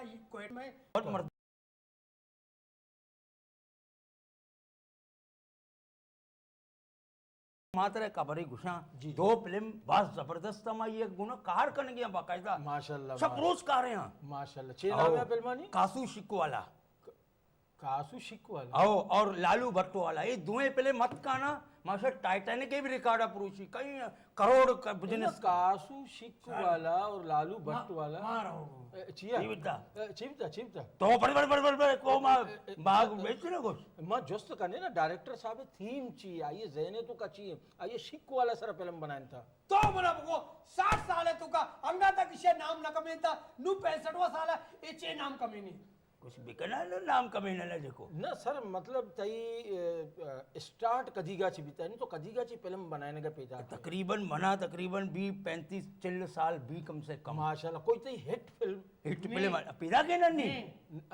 कोएट में बहुत मर्द मात्र कबरी घुसा दो फिल्म बस जबरदस्त हमारी एक गुना कार करने गया बाकायदा माशाल्लाह सब रोज कार हैं यहाँ माशाल्लाह छे नाम है फिल्मानी कासू शिकू वाला कासू शिक वाला आओ और लालू भट्टो वाला ये दोए पहले मत काना माशा टाइटैनिक के भी रिकॉर्ड अप्रोची कई करोड़ का बिजनेस कासू शिक वाला और लालू भट्ट वाला मारो चिया जीविता चिमता चिमता तो बड़ को बाग बेच ना कुछ मैं जोस्त करने ना डायरेक्टर साहब थीम ची आइए जहने तो का चाहिए आइए शिक वाला सर फिल्म बनाया था तो मना वो 60 साल है तुका अंगा तक इसे नाम न कमेता नु 65वां साल है इचे नाम कमेनी कुछ बिकना लो नाम कमीना ना देखो ना सर मतलब तई स्टार्ट कदीगा ची बीता नहीं तो कदीगा ची फिल्म बनाने का पेजा तकरीबन मना तकरीबन 20-35 चिल्ल साल भी कम से कम माशाल्लाह कोई तई हिट फिल्म पिता के नन्नी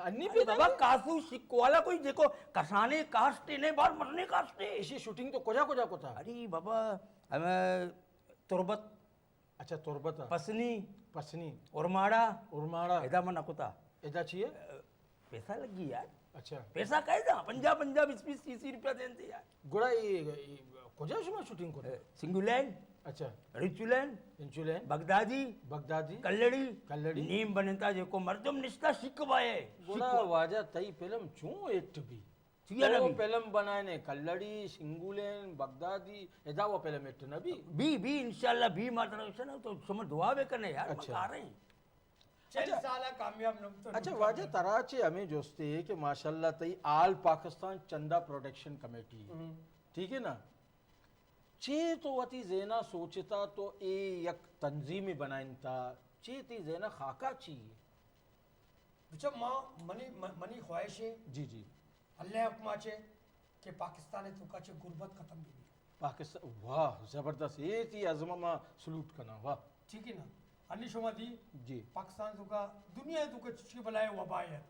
अन्नी अरे बाबा कासू शिक्को वाला कोई देखो कसाने कास्टे ने बार मरने कास्टे इसी शूटिंग तो कोजा कोजा को था अरे बाबा हमें तुरबत अच्छा तुरबत पसनी पसनी उरमाड़ा एदा मन नकुता एदा चाहिए पैसा लगी यार अच्छा पैसा कहे था 50-50 रुपया देते यार गुड़ा ये कोजा शुमा शूटिंग को सिंगुलैंड अच्छा रिचुलैंड इंचुलैन बगदादी बगदादी कल्लड़ी नीम बनता जेको मर्दम निश्ता शिकवाए गुड़ा वाजा तई फिल्म चूं एट भी चिया वो नबी फिल्म बनाने कल्लड़ी सिंगुलैन बगदादी एदा वो फिल्म एट नबी भी इंशाल्लाह भी मात्र से ना तो समझ दुआ वे करने यार अच्छा। मका रहे हैं 40 साल है कामयाब नुम तो अच्छा वाजा तराचे हमें जोस्ते कि माशाल्लाह तई आल पाकिस्तान चंदा प्रोडक्शन कमेटी ठीक है ना चे तो वती जेना सोचता तो ए यक तंजीमी बनाइनता चे ती जेना खाका चाहिए बिचा मां मनी ख्वाहिश है जी जी अल्लाह हुक्मा छे कि पाकिस्तान तुका छे गुर्बत खत्म भी पाकिस्तान वाह जबरदस्त ये थी अजमा मा सलूट करना वाह ठीक है ना अन्नी शुमा दी जी पाकिस्तान तुका दुनिया तुका ची बलाए वबाय है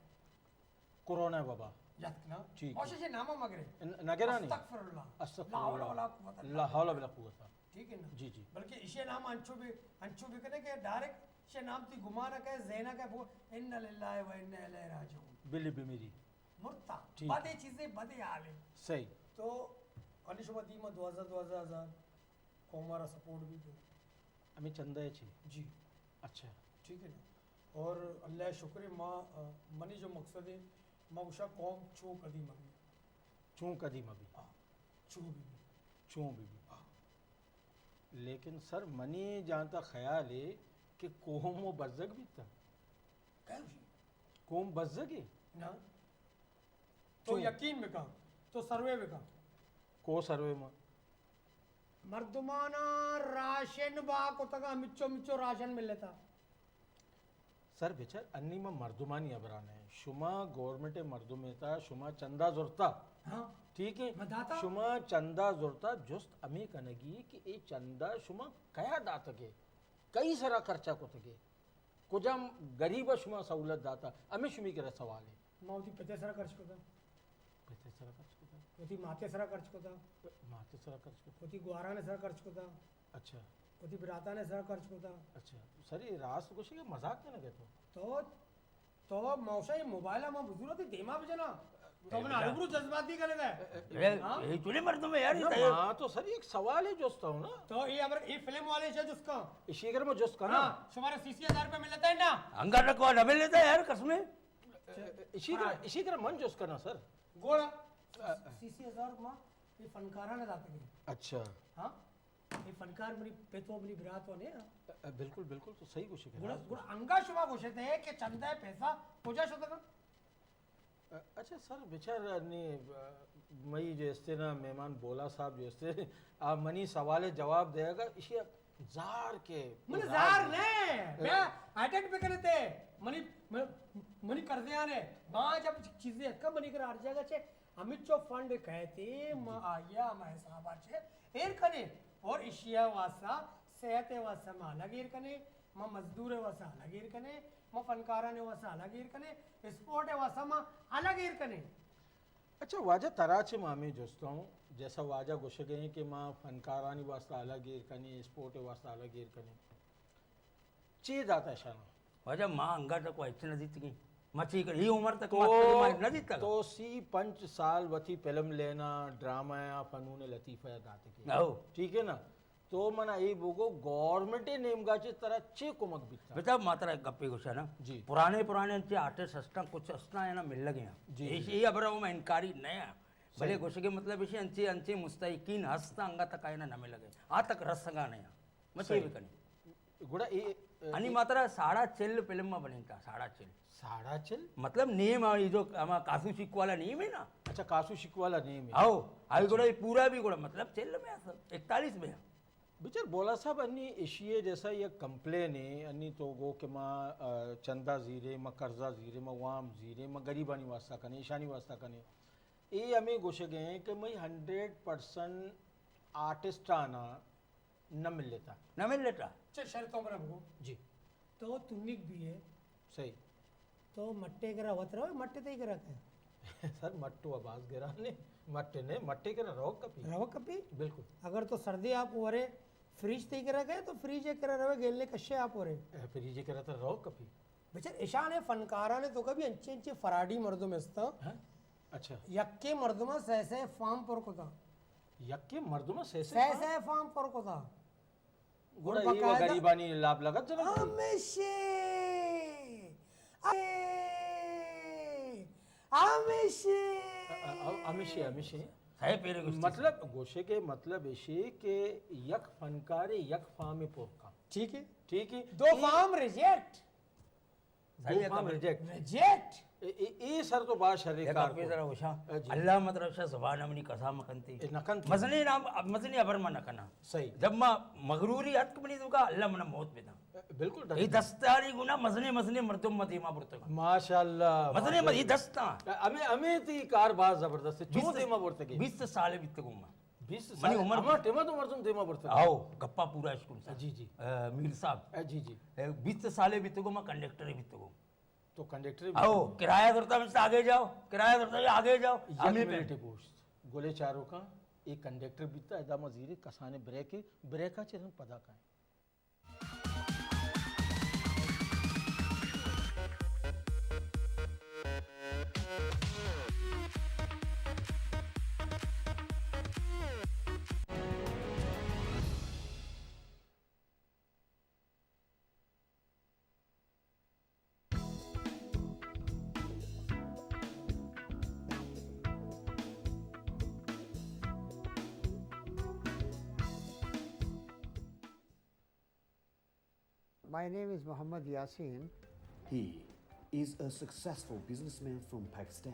कोरोना वबा याद ना ठीक और से नाम मगरे नगरानी अस्तगफिरुल्लाह अस्तगफिरुल्लाह ला हौला बिला कुव्वता ठीक है ना जी जी बल्कि इसे नाम अंशु भी कने के डायरेक्ट से नाम ती घुमा ना के ज़ैना के वो इन्ना लिल्लाहि व इन्ना इलैहि राजिऊन बिल्ली बिमेरी मुर्ता ठीक। बादे चीजें बदे हाल है सही तो अनिशुमा दी में 2000 को हमारा सपोर्ट भी दो हमें चंदा है छी जी अच्छा ठीक है ना और अल्लाह शुक्र माँ मनी जो मकसद है माँ उषा कौम छो कदी मगी चूं कदीम अभी छो भी चूं भी लेकिन सर मनी जहाँ तक ख्याल है कि कोम वो बजक भी था क्या उसी कोम बजक है ना तो क्यों? यकीन में कहा तो सर्वे में कहा को सर्वे में मर्दुमाना राशन बा को तक मिच्चो मिच्चो राशन मिल लेता सर बेचार अन्नी में मर्दुमानी अबरान है शुमा गवर्नमेंट मर्दुमेता शुमा चंदा जुरता हाँ ठीक है मदाता? शुमा चंदा जुरता जुस्त अमी कनगी कि ए चंदा शुमा कया दात के कई सारा खर्चा को तके कुजम गरीब शुमा सहूलत दाता अमी शुमी के सवाल है माउती पते सरा खर्च कोता पैसे सारा खर्च को कोती माते सरा खर्च कोता माते सारा खर्च को कोती ग्वारा ने सरा खर्च कोता अच्छा कोती बिराता ने सरा खर्च कोता अच्छा सर ये रास कुछ के मजाक में ना कहते तो मौसा ये मोबाइल में बुजुर्ग थी देमा बजना तो अपना हरगुरु जज्बाती करे थे ये चुने मर्दों में यार हाँ तो सर ये एक सवाल है जोस्ता हूँ ना तो ये अगर ये फिल्म वाले से जिसका इसी अगर मैं जोस्त करना हाँ तुम्हारे 80,000 रुपए मिल लेता है ना अंगार को डबल लेता है यार कसमें इसी तरह मन जोस्त करना सर गोड़ा 80,000 मां ये फनकारा ने दाते गए अच्छा हाँ ये फनकार मेरी पेतो अपनी बिरात होने बिल्कुल बिल्कुल तो सही कुछ है गुड़ा गुड़ा अंगा शुभा घोषित है कि चंदा है पैसा पूजा शुद्ध कर अच्छा सर बेचार ने मई जैसे ना मेहमान बोला साहब जैसे आप मनी सवाल जवाब देगा इसी जार के मनी जार ने मैं अटैक पे करे थे मनी मनी कर दिया ने मां जब चीजें कब मनी कर हर जगह छे अमित जो फंड कहते मां आया मैं साहब छे एर कने और एशिया वासा सेहत वासा में अलग एर कने मां मजदूर वासा अलग एर कने मां फनकारा ने वासा अलग एर कने स्पोर्ट वासा मां अलग एर कने अच्छा वाजा तराचे मामे जोस्ता हूँ जैसा वाजा गुस्से गए कि माँ फनकारानी वास्ता अलग गिर कने स्पोर्ट वास्ता अलग गिर कने चे दाता शाना वजह मां अंगा तक वाइच न जीत गई मची कर ही उम्र तक न जीत तो सी 5 साल वती फिल्म लेना ड्रामा या फनून लतीफ़ा दात के आओ ठीक है ना तो मना ये बोगो गवर्नमेंट नेमगाचे तरह चे कुमक बिता बेटा मात्रा एक गप्पी कुछ है ना जी। पुराने चे आर्टिस्ट हस्ता कुछ हस्ता है ना मिल लगे हैं जी, ये अब रहा मैं इनकारी नया भले कुछ के मतलब इसे अंचे अंचे मुस्तैकीन हस्ता अंगा तक आए ना मिल लगे आ तक रस संगा नया मचे भी कनी गुड़ा ये आणि मात्रा साड़ा चिल फिल्म में बनी था साड़ा चिल साड़ा चल मतलब नेम ये जो हमारा कासू शिक वाला नेम है ना अच्छा कासू शिकवाला नेम है आओ आई गुड़ा ये पूरा भी गुड़ा मतलब चिल में 41 में बिचार बोला साहब अन्नी एशिया जैसा ये कंप्लेन है अन्नी तो गो के माँ चंदा जीरे माँ कर्जा जीरे माँ वाम जीरे माँ गरीबानी वास्ता कने ईशानी वास्ता कने ये हमें गोशे गए हैं कि मैं 100% आर्टिस्ट आना न मिल लेता न मिल लेता चल शर्तों पर हमको जी तो तुनिक भी है सही तो मट्टे करा वत रहो मट्टे ते ही करा के सर मट्टू आवाज गिरा ने मट्टे के रहो कभी रहो कभी बिल्कुल अगर तो सर्दी आप ओरे फ्रिज ते ही करा गए तो फ्रिज एक करा रहे गेलने कश्य आप ओरे फिर ये करा था रहो कभी बेचार ईशान है फनकारा ने तो कभी अंचे अंचे फराडी मर्दों में स्था हाँ? अच्छा यक्के मर्दों में सह फार्म पर को था यक्के मर्दों में सैसे सह फार्म पर को था गुड़ा ये वो गरीबानी लाभ लगा जरा हमेशे हमेशे हमेशा हमेशा है पेरे कुछ मतलब गोशे के मतलब ऐसे के यक फनकारे यक फामे पोका ठीक है ठीक है दो फार्म रिजेक्ट सही है फाम रिजेक्ट रिजेक्ट ये सर तो बात शरीकार कपे जरा उषा जी। अल्लाह मतलब शा जुबान हमनी कसा मकनती नकन मजने नाम मजने अबर मा नकना सही जब मा मगरूरी हत बनी दूंगा अल्लाह मना मौत बेदा बिल्कुल ये दस्तारी गुना मजने मजने मर्दुम मती मा बुरतगा माशाल्लाह मजने मत ये दस्ता हमें ती कार बात जबरदस्त है चो देमा बोलते के 20 साल बीत गुमा 20 मनी उम्र- हमारा टेमा तो मर्दम देमा बोलते आओ गप्पा पूरा स्कूल सा जी जी मीर साहब जी जी 20 साल बीत गुमा कंडक्टर बीत गु तो कंडक्टर आओ किराया धरता में से आगे जाओ किराया धरता में आगे जाओ हमें पे मिनटे पोस्ट गोले चारों का एक कंडक्टर बीतता है दामा जीरे कसाने ब्रेक का चरण पदा का है My name is Muhammad Yasin. He is a successful businessman from Pakistan.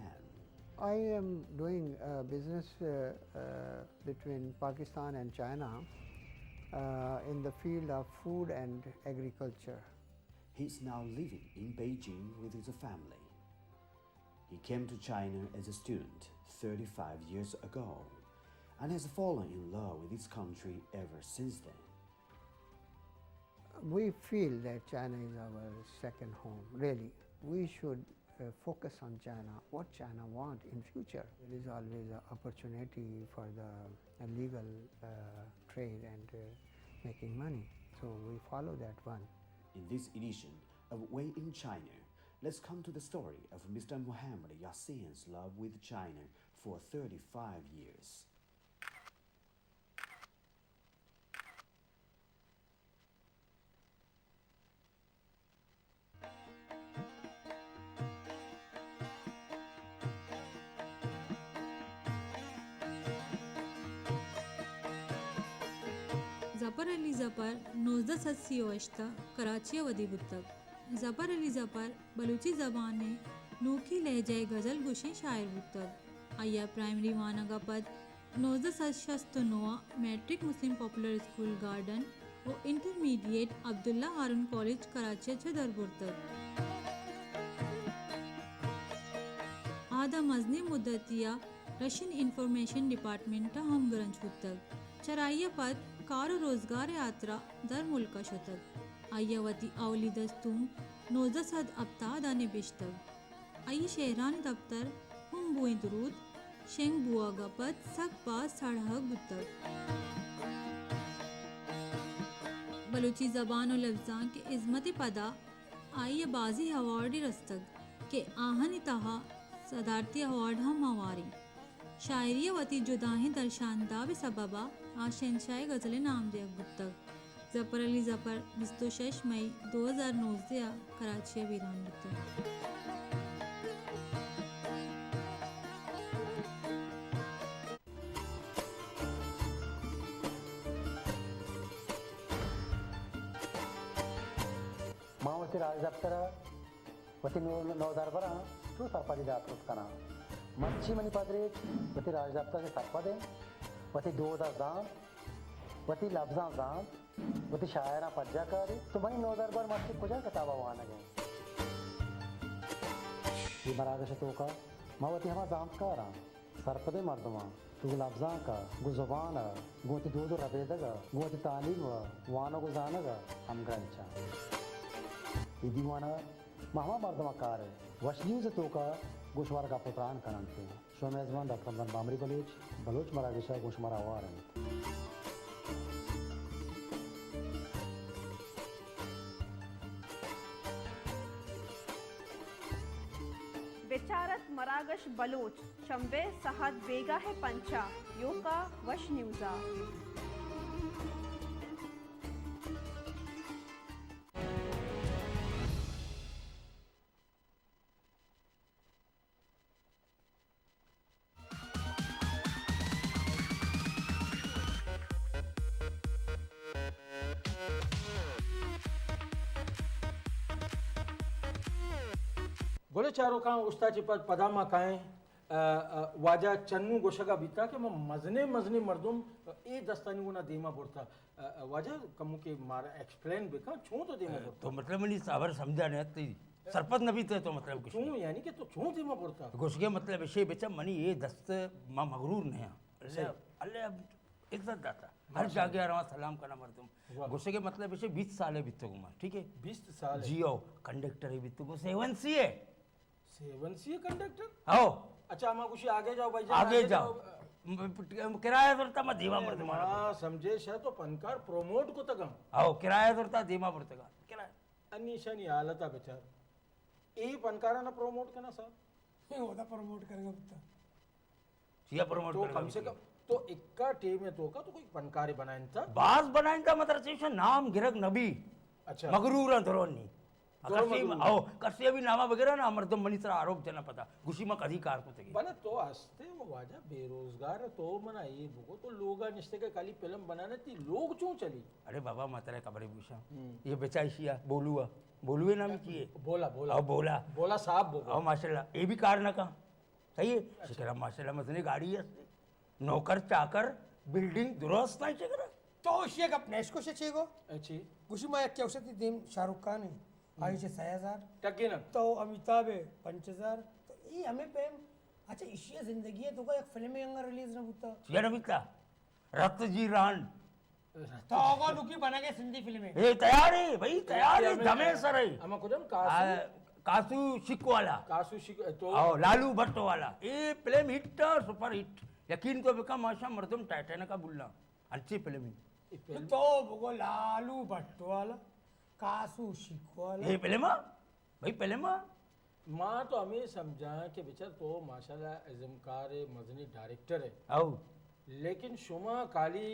I am doing business between Pakistan and China in the field of food and agriculture. He's now living in Beijing with his family. He came to China as a student 35 years ago and has fallen in love with his country ever since then. We feel that China is our second home, really. We should focus on China, what China wants in future. There is always an opportunity for the legal trade and making money. So we follow that one. In this edition of Way in China, let's come to the story of Mr. Muhammad Yassin's love with China for 35 years. Zafar Ali Zafar 1980 Karachi वदी बुतक Zafar Ali Zafar Balochi ज़बान में नोखी लहजाए गज़ल गुशी शायर बुतक आया primary वानगा पद 1969 matric मुस्लिम popular school garden और intermediate Abdullah हारून college Karachi दर बुतक आदा मजनी मुद्दतिया Russian information department हम गरंज बुतक चराइया पद कार रोजगार यात्रा दर मुल्क शतक आयावती अवली दस्तूम 19 अब्तादाने बिश्तक आई शहरान दफ्तर हम बुई दरूद शेंग बुआ गपत सक पास सड़हक बुतक बलूची ज़बान और लफ्ज़ां के इज़्मत पदा आइए बाजी अवॉर्ड रस्तग के आहनी तहा सदारती अवॉर्ड हम हमारी शायरी वती जुदाही दर्शानदा भी सबबा आशंशाए गज़लें नाम दे बुतक जफर अली जफर 26 मई 2019 कराची वीरान बुतक मावती राजदप्तर वती नौदरबरा चू सरपदी दात करा मच्छी मनी पदरे वती राजदप्तर के सरपदे वती दो दाम वती लफ्जा जाम वती शायरा पज्जा करे तो मनी नौदरबर मच्छी कुछ किताबा वहां गए ये मरागश तो का मावती हमा जाम करा सरपदे मर्दमा तू लफ्जा का गु जुबान गोती दो रबेदगा गोती तालीम वानो गुजानगा हम ग्रंचा ये दीवाना महमा मर्दमा कार वशनीव से तो का गोशवार का पुत्रान कनंते शो मेजबान डॉक्टर बामरी बलोच मरागशा गोशमरा वारन बेचारत मरागश बलोच शंबे सहद बेगा है पंचा योका वश न्यूज़ा गोले चारो का उस्ताची पदामा काएं वाजा चन्नू गोशगा बीता के मजने मजने मर्दुम ए दस्तानी गुना देमा बोलता वाजा कमु के मारा एक्सप्लेन बेका छू तो देमा बोलता तो मतलब मैंने साबर समझा नहीं ती सरपत नबी थे तो मतलब कुछ छू यानी कि तो छू देमा बोलता घुसगे मतलब विषय बेचा मनी ये दस्त मां मगरूर नहीं अल्लाह अल्लाह इज्जत दाता हर जागे रहा सलाम करना मर्दुम घुसगे मतलब विषय 20 साल है बित्तो गुमा ठीक है 20 साल जियो कंडक्टर है बित्तो को 7 सी है 7 सी कंडक्टर आओ अच्छा हम कुछ आगे जाओ भाई आगे जाओ किराया दरता मैं दीवा मर्द मारा हाँ समझे शा तो पनकार प्रमोट को तगम आओ किराया दरता दीमा पड़ता किराया अनिशानी हालत बेचार ए पनकारा ना प्रमोट करना सा होता प्रमोट करेगा पुत्र सिया प्रमोट तो कम से कम तो इक्का टीम में तो का तो कोई पनकारी बनाइन था बास बनाइन था मतलब से नाम गिरक नबी अच्छा मगरूर धरोनी आओ कसे भी नामा वगैरह ना मर्दम मनी तरह आरोप जना पता गुशी में कधी कार को तगी बना तो आस्ते वो वाजा बेरोजगार तो मना ये बुको तो लोग निश्चय के काली फिल्म बनाने थी लोग क्यों चली अरे बाबा मातरे कबरे भूषा ये बेचाइशिया बोलुए नाम चाहिए बोला बोला आओ बोला बोला साहब बोला आओ माशाल्लाह ये भी कार ना का सही है शिकरा माशाल्लाह मसने गाड़ी है नौकर चाकर बिल्डिंग दुरुस्त नाही शिकरा तो शेक अपने इसको से चेगो अच्छी कुछ मैं क्या उसे देम शाहरुख खान है आई से 6000 टके ना तो अमिताभ है 5000 तो ये हमें पेम अच्छा इसी जिंदगी है तो का एक फिल्म यंगा रिलीज ना होता सिया नबिता रत जी रान तो आगा नुकी बना के सिंधी फिल्म है ए तैयार है भाई तैयार है दमे सर है हम कुछ कासू शिक वाला कासू शिक तो आओ लालू भट्ट वाला ये फिल्म हिट सुपर हिट यकीन को बेका माशा मर्दम टाइटैनिक का बुल्ला अच्छी फिल्म है तो वो लालू भट्ट वाला कासू शिक वाला ये फिल्म भाई फिल्म माँ तो हमें समझा कि बेचार तो माशाल्लाह इज़्मकार मजनी डायरेक्टर है आओ लेकिन शुमा काली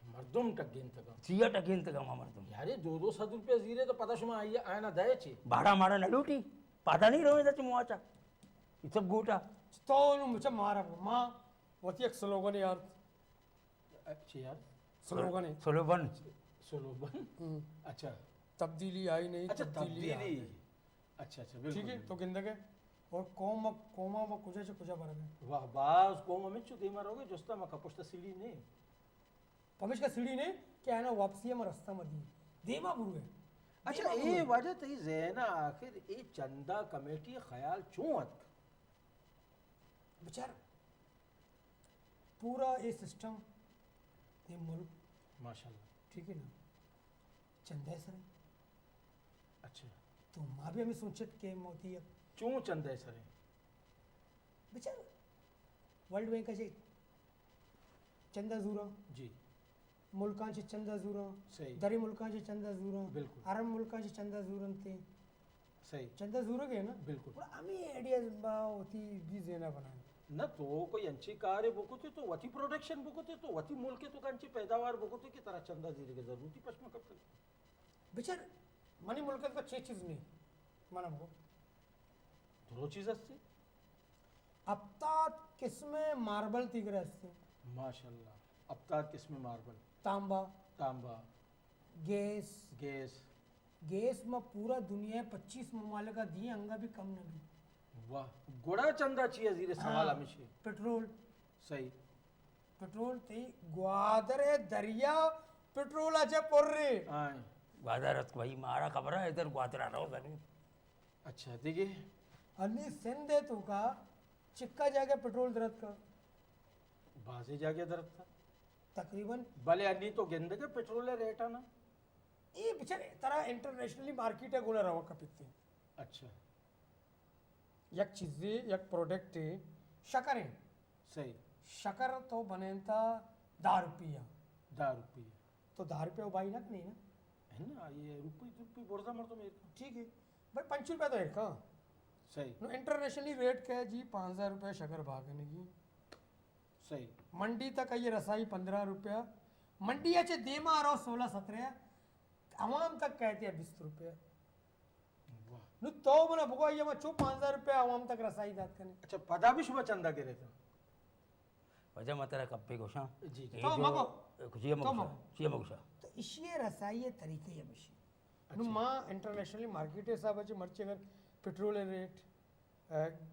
मर्दुम टगेन तक सिया टकेन तक मर्दम यारे 200 रुपये जीरे तो पता शुमा आइए आना दे ची भाड़ा मारा न लूटी पाता नहीं रहो इधर मुआचा ये सब गोटा तो मुझे मारा माँ वो एक स्लोगन है यार अच्छी यार स्लोगन है सोलोबन सोलोबन अच्छा तब्दीली आई नहीं अच्छा तब्दीली आई। तब्दीली अच्छा अच्छा बिल्कुल ठीक है तो गिंदग है और कोमा व कुछ से कुछ बरग है वाह बास को हमें चुते मारोगे जोस्ता मा कपुष्ट सीढ़ी ने पमिश का सीढ़ी ने क्या है ना वापसी में रास्ता में दी देवा गुरु है अच्छा ये वजह तो ज़ैना आखिर ये चंदा कमेटी ख्याल चूत बेचार पूरा ये सिस्टम ये मुल्क माशाल्लाह ठीक है ना चंदा सर है अच्छा तो माँ भी हमें सोचत के मोती है चूं चंदा सर बेचार वर्ल्ड बैंक से चंदा जुरा जी मुल्कांचे चंदा जुरा सही दरी मुल्कांचे चंदा जुरा बिल्कुल। अरब मुल्कांचे चंदा जुरन ते सही चंदा जरूर है ना बिल्कुल पण आम्ही आयडियाज होती दी जेना बनाय ना तो कोई अंची कार्य बुकुते तो वती प्रोडक्शन बुकुते तो वती मूल के तो कंची पैदावार बुकुते की तरह चंदा जीरे के जरूरती पश्चिम कब तक बिचार मनी मुल्कात का चे चीज नाही म्हणा भाऊ दो चीज असते आता किस्में मार्बल तिगरे असते माशाल्लाह अब तक किसमें मार्बल तांबा तांबा गैस गैस गैस में पूरा दुनिया 25 ममालिक का दिए अंगा भी कम नहीं वाह गोड़ा चंदा चाहिए जीरे सवाल हमेशा पेट्रोल सही पेट्रोल ते ग्वादरे दरिया पेट्रोल आचे पोर्रे हाँ ग्वादरत भाई मारा खबर है इधर ग्वादरा रहो जरूर अच्छा देखिए आणि सेंदे तो का चिक्का जाके पेट्रोल दरत का बाजे जाके दरत था तकरीबन भले अन्नी तो गेंदे के पेट्रोल रेट आना ये बिचारे तरह इंटरनेशनली मार्केट है गोला रवा कपिते अच्छा एक चीज़े एक प्रोडक्ट है शक्कर है सही शक्कर तो बनेता 10 रुपया 10 रुपये तो 10 रुपये वो भाई ना नहीं ना है ना ये रुपये रुपये बोलता मर तो मेरे को ठीक है भाई 5 रुपया तो है का सही नो इंटरनेशनली रेट क्या है जी 5,000 रुपये शक्कर भागने की सही मंडी तक ये रसाई 15 रुपया मंडी अच्छे देमा आ रहा 16-17 आवाम तक कहते हैं 20 रुपया वाह नु तो मना भगवा ये मैं 5,000 रुपया आवाम तक रसाई दात करने अच्छा पता भी शुभ चंदा के रहता वजह मतरा कप्पे गोशा जी जी तो मगो कुचिया तो मगुशा चिया मगुशा तो इशिये रसाई ये तरीके ये मशी नु मां इंटरनेशनली मार्केट हिसाब से मर्ची अगर पेट्रोल रेट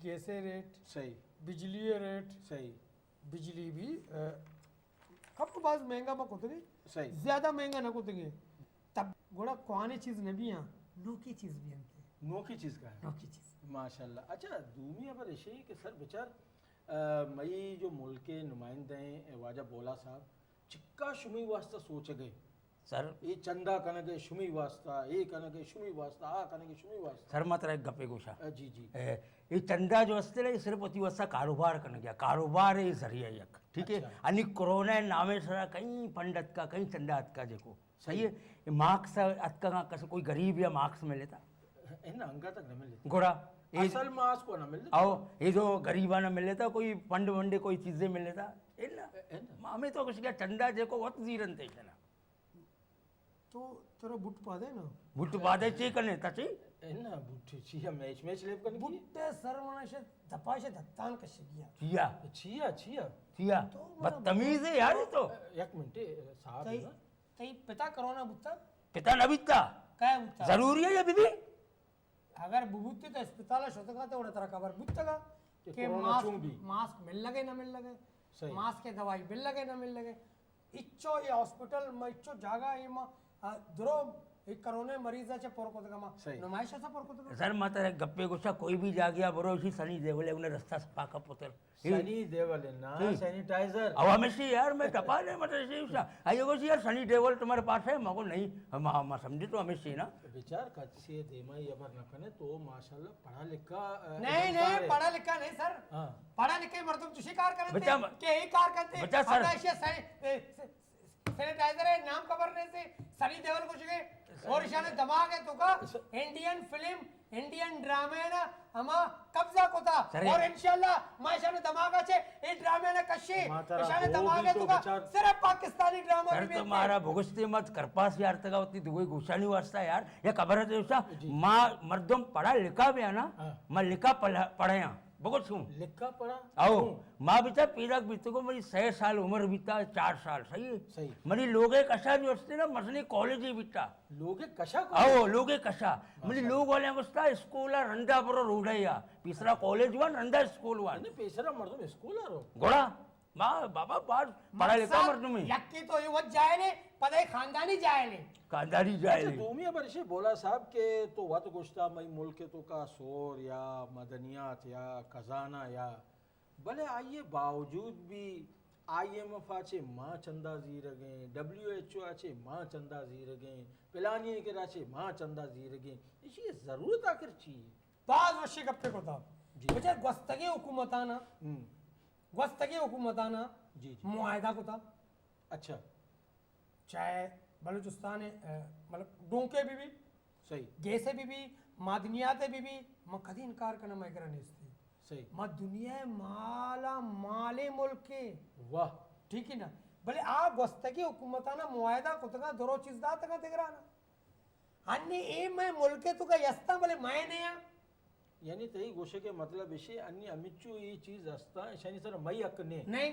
गैस रेट सही बिजली रेट सही बिजली भी कब बाज महंगा में कुतगे सही ज्यादा महंगा ना कुतगे तब गोड़ा कौने चीज न भी यहाँ नो की चीज भी हमते नो की चीज का है नो की चीज माशाल्लाह अच्छा दुनिया पर ऐसे ही कि सर बेचार मई जो मुल्क के नुमाइंदे हैं वाजा बोला साहब चिक्का शुमी वास्ता सोच गए सर ये चंदा कनगे शुमी वास्ता ये कनगे शुमी वास्ता आ कनगे शुमी वास्ता सर मतरा एक गप्पे गोशा जी जी ये चंदा जो असते ना ये सिर्फ अति वस्ता कारोबार करने गया कारोबार है जरिया यक ठीक है आणि कोरोना नामे सरा कहीं पंडित का कहीं चंदा अत का जेको सही है ये मार्क्स अत का कसं कोई गरीब या मार्क्स में लेता है ना अंगा तक न मिले घोड़ा ये असल मास को न मिले आओ ये जो गरीबाना मिल लेता कोई फंड वंडे कोई चीजें मिल लेता है ना है ना मामे तो कुछ क्या चंदा जेको वत जीरन थे ना तो तेरा बुट पा दे ना बुट बादे चे करने तची है ना बुट्ठी छिया मैच मैच लेप कन की बुट्टे सर्वनाश धपाशे धत्तान कशे गया चिया छिया छिया चिया बदतमीज है यार ये तो एक मिनट साहब तई है ना तई पिता करोना बुत्ता पिता न बीतता काय बुत्ता जरूरी है ये बीबी अगर बुबुत्ती तो अस्पताल शोधका तो उड़ा तरह खबर बुत्तगा कि के कोरोना चूम भी। मास्क मिल लगे ना मिल लगे सही। मास्क के दवाई मिल लगे ना मिल लगे इच्चो ये हॉस्पिटल में इच्चो जागा ये मा दुरो एक कोरोना मरीजाचे पोरकोतगा मा सही। नुमाइशाचा पोरकोतगा सर माता गप्पे गुस्सा कोई भी जा गया बरोशी सनी देवले उन्हें रास्ता सफा का पुत्र सनी देवल है ना सैनिटाइजर अब हमेशा यार मैं टपा नहीं मतलब शिवसा आइए को यार सनी देवल तुम्हारे पास है मगो नहीं हम समझे तो हमेशा ही ना विचार कच्चे देमा ये पर नकने तो माशाल्लाह पढ़ा लिखा नहीं नहीं पढ़ा लिखा नहीं सर हाँ पढ़ा लिखे मर्दम तुझे कार करते बच्चा- के ही कार करते बच्चा सर- सैनिटाइजर है नाम खबर नहीं से सनी देओल कुछ के और इशाने दिमाग है तुका इंडियन फिल्म इंडियन ड्रामे ना हमा कब्जा कोता सर- और इंशाल्लाह मां इशाने दिमाग আছে এই ड्रामे ना कशी मातारा इशाने वो दिमाग भी है तो तुका बेचार- सिर्फ पाकिस्तानी ड्रामा सर तुम्हारा भुगस्ते मत करपास यार तक होती दुगई गुस्सानी वास्ता यार ये खबर है दिवसा माँ मर्दम पढ़ा लिखा भी है ना मैं लिखा पढ़े यहाँ बहुत सुन लिखा पढ़ा आओ माँ बीता पीरक बीते को मेरी 6 साल उम्र बीता 4 साल सही है सही। मेरी लोगे कशा जो असते ना मसली कॉलेज ही बीता लोग कशा को आओ लोगे कशा मेरी लोग वाले बसता स्कूल रंदा बरो रूढ़या तीसरा कॉलेज वन रंदा स्कूल वन ने पेशरा मर्दम स्कूल आ रो घोड़ा माँ बाबा बात पढ़ा लिखा मर्द में यक्की तो ये वत जाए ने पदे खानदानी जाए ने कांदारी अच्छा जाए दूमिया पर इसे बोला साहब के तो वत गुश्ता मई मुल्क तो का शोर या मदनियात या खजाना या भले आइए बावजूद भी IMF आचे माँ चंदा जी रगे WHO आचे माँ चंदा जी रगे पिलानी के राचे माँ चंदा जी रगे इसी जरूरत आखिर चाहिए बाज वशी गप्पे को था जी। बच्चा गस्तगी हुकूमताना गस्तगी हुकूमताना जी जी मुआहदा को था अच्छा चाहे बलूचिस्तान मतलब डोंके भी सही गैसे भी मा दुनिया ते बीबी मग कधी इनकार करना मैं करा नसती सही मा दुनिया माला माले मुल्क के वाह ठीक है ना भले आ गोस्तगी हुकूमताना मुआयदा कुतगा दरो चीज दा तका तिगराना अन्नी ए मैं मुल्के तुका यस्ता भले मैं नया यानी तई गोष्ट के मतलब इशे अन्य अमिच्चू ये चीज असता शानी सर मई अकने नहीं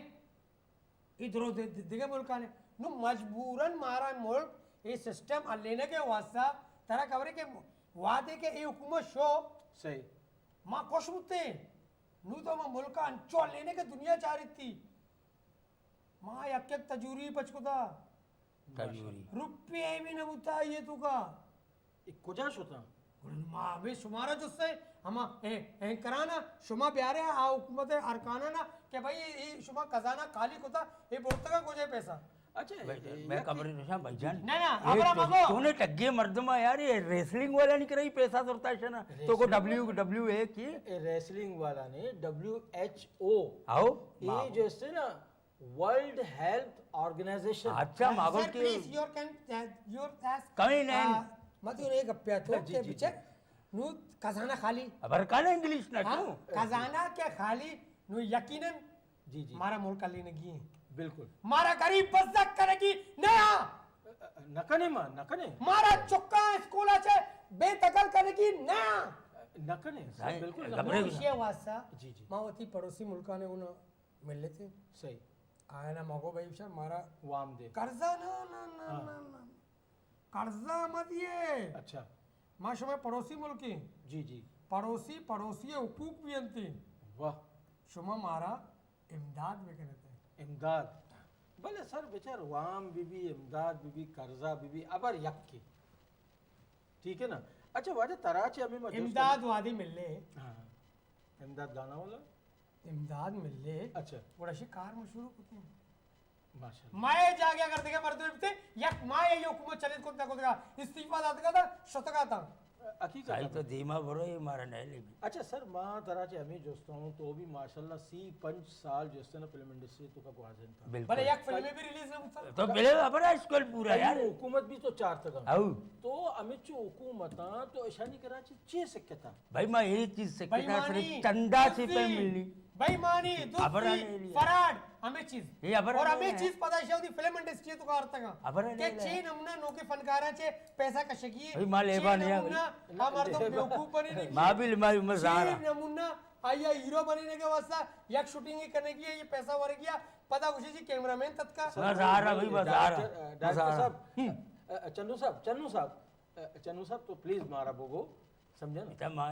इधरो दिगे मुल्काने नु मजबूरन मारा मुल्क ये सिस्टम लेने के वास्ता तरह कवरे के वादे के ये हुकूमत शो सही माँ खुश होते नु तो माँ मुल्क का अंचो लेने के दुनिया चाह रही थी माँ यक तजूरी पचकुदा तजूरी रुपये भी न बुता ये तुका कुजाश होता माँ अभी शुमारा जुस्से हम कराना शुमा ब्यारे आ हुकूमत अरकाना ना कि भाई ये शुमा खजाना खाली कुता ये बोलता को जाए पैसा अच्छा मैं कमरे निशा भाईजान ना ना अपना मांगो तूने टग्गे मर्दमा यार ये रेसलिंग वाला नहीं कराई पैसा सुरता है ना तो को WWE की रेसलिंग वाला ने WHO आओ ये जैसे ना वर्ल्ड हेल्थ ऑर्गेनाइजेशन अच्छा मागो सर की प्लीज योर कहीं नहीं मत यो एक गप्पा तो के पीछे नु खजाना खाली अबर का ना इंग्लिश ना हाँ, क्यों खजाना के खाली नु यकीनन जी जी मारा मुल्क लेने की बिल्कुल मारा गरीब बजक करेगी नया नकने मां नकने मारा चुक्का स्कूल আছে बेदखल करेगी नया नकने साईं, बिल्कुल घबरे नकने। विषय वास्ता जी जी मावती पड़ोसी मुल्का ने उन मिल लेते सही आया ना मगो भाई सर मारा वाम दे कर्जा ना ना ना हाँ। ना ना कर्जा मत ये अच्छा मां शुमे पड़ोसी मुल्क की जी जी पड़ोसी पड़ोसी हुकूक भी अंती वाह शुमा मारा इमदाद में कहते हैं इमदाद भले सर बेचार वाम बीबी इमदाद बीबी कर्जा बीबी अबर यक की ठीक है ना अच्छा वाजे तराचे अभी मैं इमदाद वादी मिलले हाँ इमदाद गाना वाला इमदाद मिलले अच्छा बड़ा शिकार मशहूर होते हैं माशाल्लाह माए जागे करते के मर्द बिते यक माए ये हुकूमत चले को तक इस्तीफा दात का शतका था हकीकत साई है। तो धीमा भरो ये मारा नहीं लेगी अच्छा सर माँ तरह से हमें जोस्ता हूँ तो भी माशाल्लाह 5 साल जोस्ते ना फिल्म इंडस्ट्री तो का गुआजन था भले बिल्कुल एक फिल्म भी रिलीज ना होता तो पहले अपना स्कूल पूरा यार हुकूमत भी तो 4 तक आओ तो अमित जो हुकूमत तो ईशानी कराची चे सकता था भाई मैं ये चीज से कितना बेईमानी सिर्फ चंदा से पे दुस्ती, मिलनी बेईमानी अबरा दुस्ती नहीं लिया। फराड हमें चीज ये अबरा और नहीं हमें है। चीज पता है शायद फिल्म इंडस्ट्री तो का अर्थ का अबरा के नहीं है। चे नमूना नो के फनकाराचे पैसा कशगी भाई माल लेबा नहीं है भाई। नमूना हम अर्थ बेवकूफ बने नहीं माँ भी मैं मजा आ चे रहा नमूना आया हीरो बनने के वास्ता एक शूटिंग ही करने की है ये पैसा वर गया पता कुछ जी कैमरामैन तत्का मजा आ रहा भाई मजा आ रहा मजा डायरेक्टर आ रहा साहब चन्नू साहब तो प्लीज मारा बोगो समझे ना इतना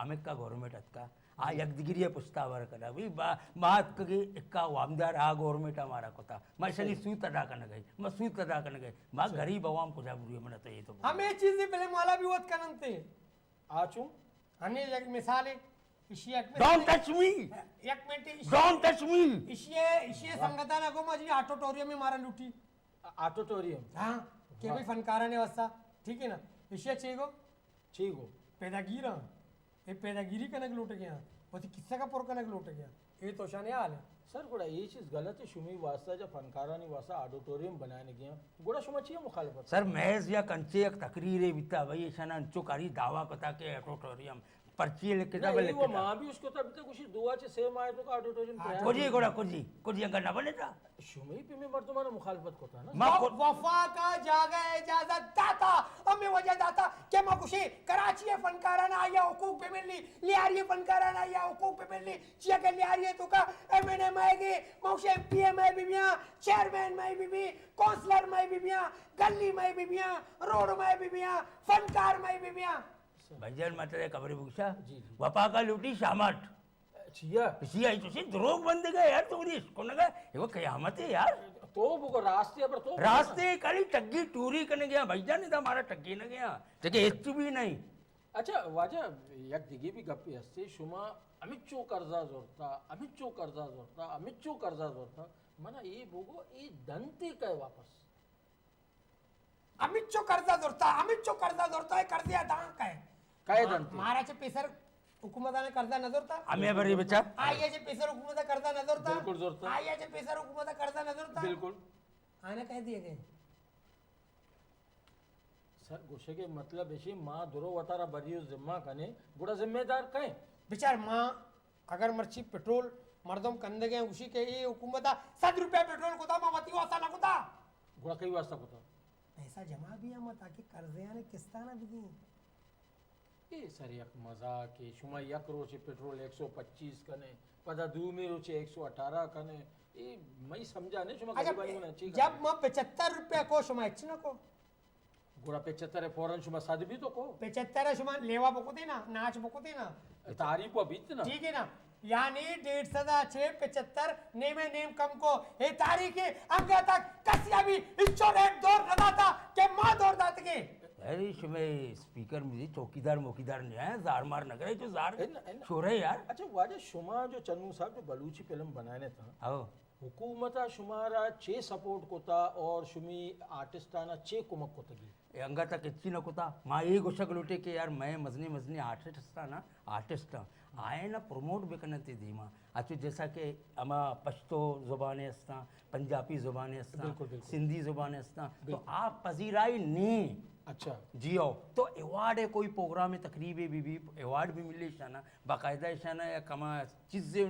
आमिक का गवर्नमेंट का आ यकदिगिरी पुस्तावर करा भाई बात के इक्का वामदार आ गवर्नमेंट हमारा कोता मैं शनि सूत अदा करने गई मैं सूत अदा करने गई माँ गरीब अवाम को जा बुरी मना तो ये तो हमें चीज फिल्म वाला भी वत करनते आचू हने एक मिसाल है इशी एक डोंट टच मी एक minute don't touch me Ishi संगताना को माझी ऑडिटोरियम में मारा लुटी ऑडिटोरियम हाँ के भाई फनकारा ने वास्ता ठीक है ना इशी चेगो ठीक हो पैदागिरी ये पैदागिरी कनक लूट गया वो तो किस्सा का पोर कनक लूट गया ये तो शाने हाल है सर गोड़ा ये चीज गलत है शुमी वास्ता जब फनकारा ने वास्ता ऑडिटोरियम बनाने गया गोड़ा शुमा चाहिए मुखालफत सर महज या कंचे एक तकरीर बिता भाई शना अंचुकारी दावा कता के ऑडिटोरियम पर्ची लेके जा नहीं वो माँ भी उसको तब तक कुछ दुआ से सेम आए तो का ऑडिटोरियम कुजी गोड़ा कुजी अंगा ना बने था शुमी पे में मर्दमान मुखालफत को था ना माँ को वफा का जागा इजाजत दाता हमें वजह दाता के मां खुशी कराची है फनकारा ना आया हुकूक पे मिलनी लियारी है फनकारा ना आया हुकूक पे मिलनी चिया के लियारी है तो का एमएनएम आएगी मौसे एमपीएम है बीबियां चेयरमैन में बीबी काउंसलर में बीबियां गली में बीबियां रोड में बीबियां फनकार में बीबियां भजन मतलब कबरी बुक्षा जी, जी। वपा का लूटी शामट छिया इसी आई तो सी द्रोग बंद गए यार तुम्हारी इसको ना गए वो कयामत है यार तो वो रास्ते पर तो रास्ते खाली टग्गी टूरी करने गया भैया नहीं था हमारा टग्गी न गया जगह एच भी नहीं अच्छा वाजा एक दिगे भी गप्पी हस्ते शुमा अमित चो कर्जा जोरता मना ये बोगो ये दंते काय वापस अमित चो कर्जा जोरता है कर्जा दांक है काय दंते महाराज पेसर हुकूमताने कर्जा न जोरता आम्ही बरी बच्चा आयाचे पेसर हुकूमत कर्जा न जोरता बिल्कुल जोरता. आयाचे पेसर हुकूमत कर्जा न जोरता बिल्कुल आने कह दिए गए सर गोशे के मतलब ऐसी माँ दुरो वतारा बरियो जिम्मा कने गुड़ा जिम्मेदार कहे बिचार माँ अगर मर्ची पेट्रोल मर्दम कंदे गए उसी के ये हुकूमत 7 रुपया पेट्रोल को था मावती वासा ना को था गुड़ा कई वास्ता को था पैसा जमा भी हम ताकि कर्जे आने किस्ता ना भी दी ये सर एक मजाक है शुमा एक रोचे पेट्रोल 125 कने पदा दू में रोचे 118 कने ये मैं समझा नहीं शुमा अच्छा गरीबानी में अच्छी जब मैं 75 रुपया को शुमा इच्छा को गुड़ा 75 फौरन शुमा साद भी तो को 75 शुमा लेवा बकोते ना नाच बकोते ना तारीफ अभी ना ठीक है ना यानी 150 नेम नेम कम को हे तारीख है आगे तक कसिया भी इंश्योरेंस दौर रहा था के मां दौर दात के अरे इसमें स्पीकर मुझे चौकीदार मोकीदार नहीं है जार मार न करे जो जार है ना। शोर है यार। अच्छा वाजे शुमा जो चन्नू साहब जो बलूची फिल्म बनाने था आओ हुकूमता शुमारा चे सपोर्ट कोता और शुमी आर्टिस्टाना चे कुमक कोतगी अंगा तक इच्छी न कुता माँ ये गोशक लुटे के यार मैं मजनी मजनी आर्टिस्ट आए ना प्रमोट बेकने ते दी माँ अच्छु जैसा कि अमा पश्तो ज़ुबानें असता पंजाबी ज़ुबानें असता सिंधी ज़ुबानें असता तो आप पजीराई नहीं अच्छा जियो तो अवार्ड है कोई प्रोग्राम में तकरीबे भी अवार्ड भी मिले शाना बाकायदा शाना या कमा चीज़ें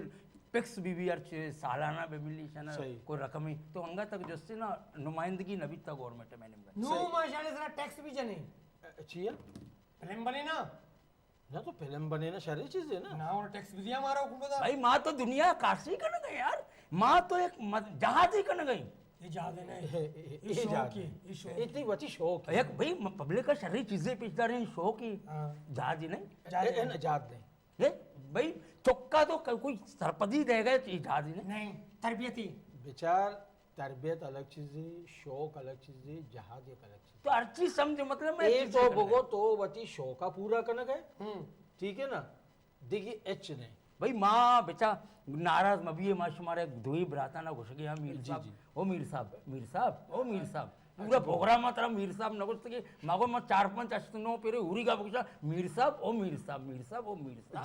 पिक्स भी यार सालाना भी मिली शाना कोई रकम ही तो अंगा तक जैसे ना नुमाइंदगी नबी तक गवर्नमेंट मैंने नो माशाने जरा टैक्स भी जने अच्छी है फिल्म बने ना तो फिल्म बने ना सारी चीजें ना ना और टैक्स भी दिया हमारा हुकूमत भाई माँ तो दुनिया काशी कर गई यार माँ तो एक जहाज ही कर गई ये जा देना ये शौक इतनी बची शौक एक भाई पब्लिक का शरीर चीजें पिछदा रही शौक ही जहाज ही नहीं जात दे ये भाई चौका तो कोई सरपदी देगा जहाज ही नहीं तरबियती बेचार तरबियत अलग चीज है शौक अलग चीज है जहाज एक अलग चीज तो हर चीज समझे मतलब मैं एक तो भोगो तो वती शौका पूरा करना गए ठीक है ना देखिए एच ने भाई माँ बेचा नाराज मबी माँ शुमारे धोई बराता ना घुस गया मीर साहब ओ मीर साहब पूरा प्रोग्राम मात्रा मीर साहब न घुस के मागो मैं 4-5 अष्टनो पेरे उरी का बगसा मीर साहब ओ मीर साहब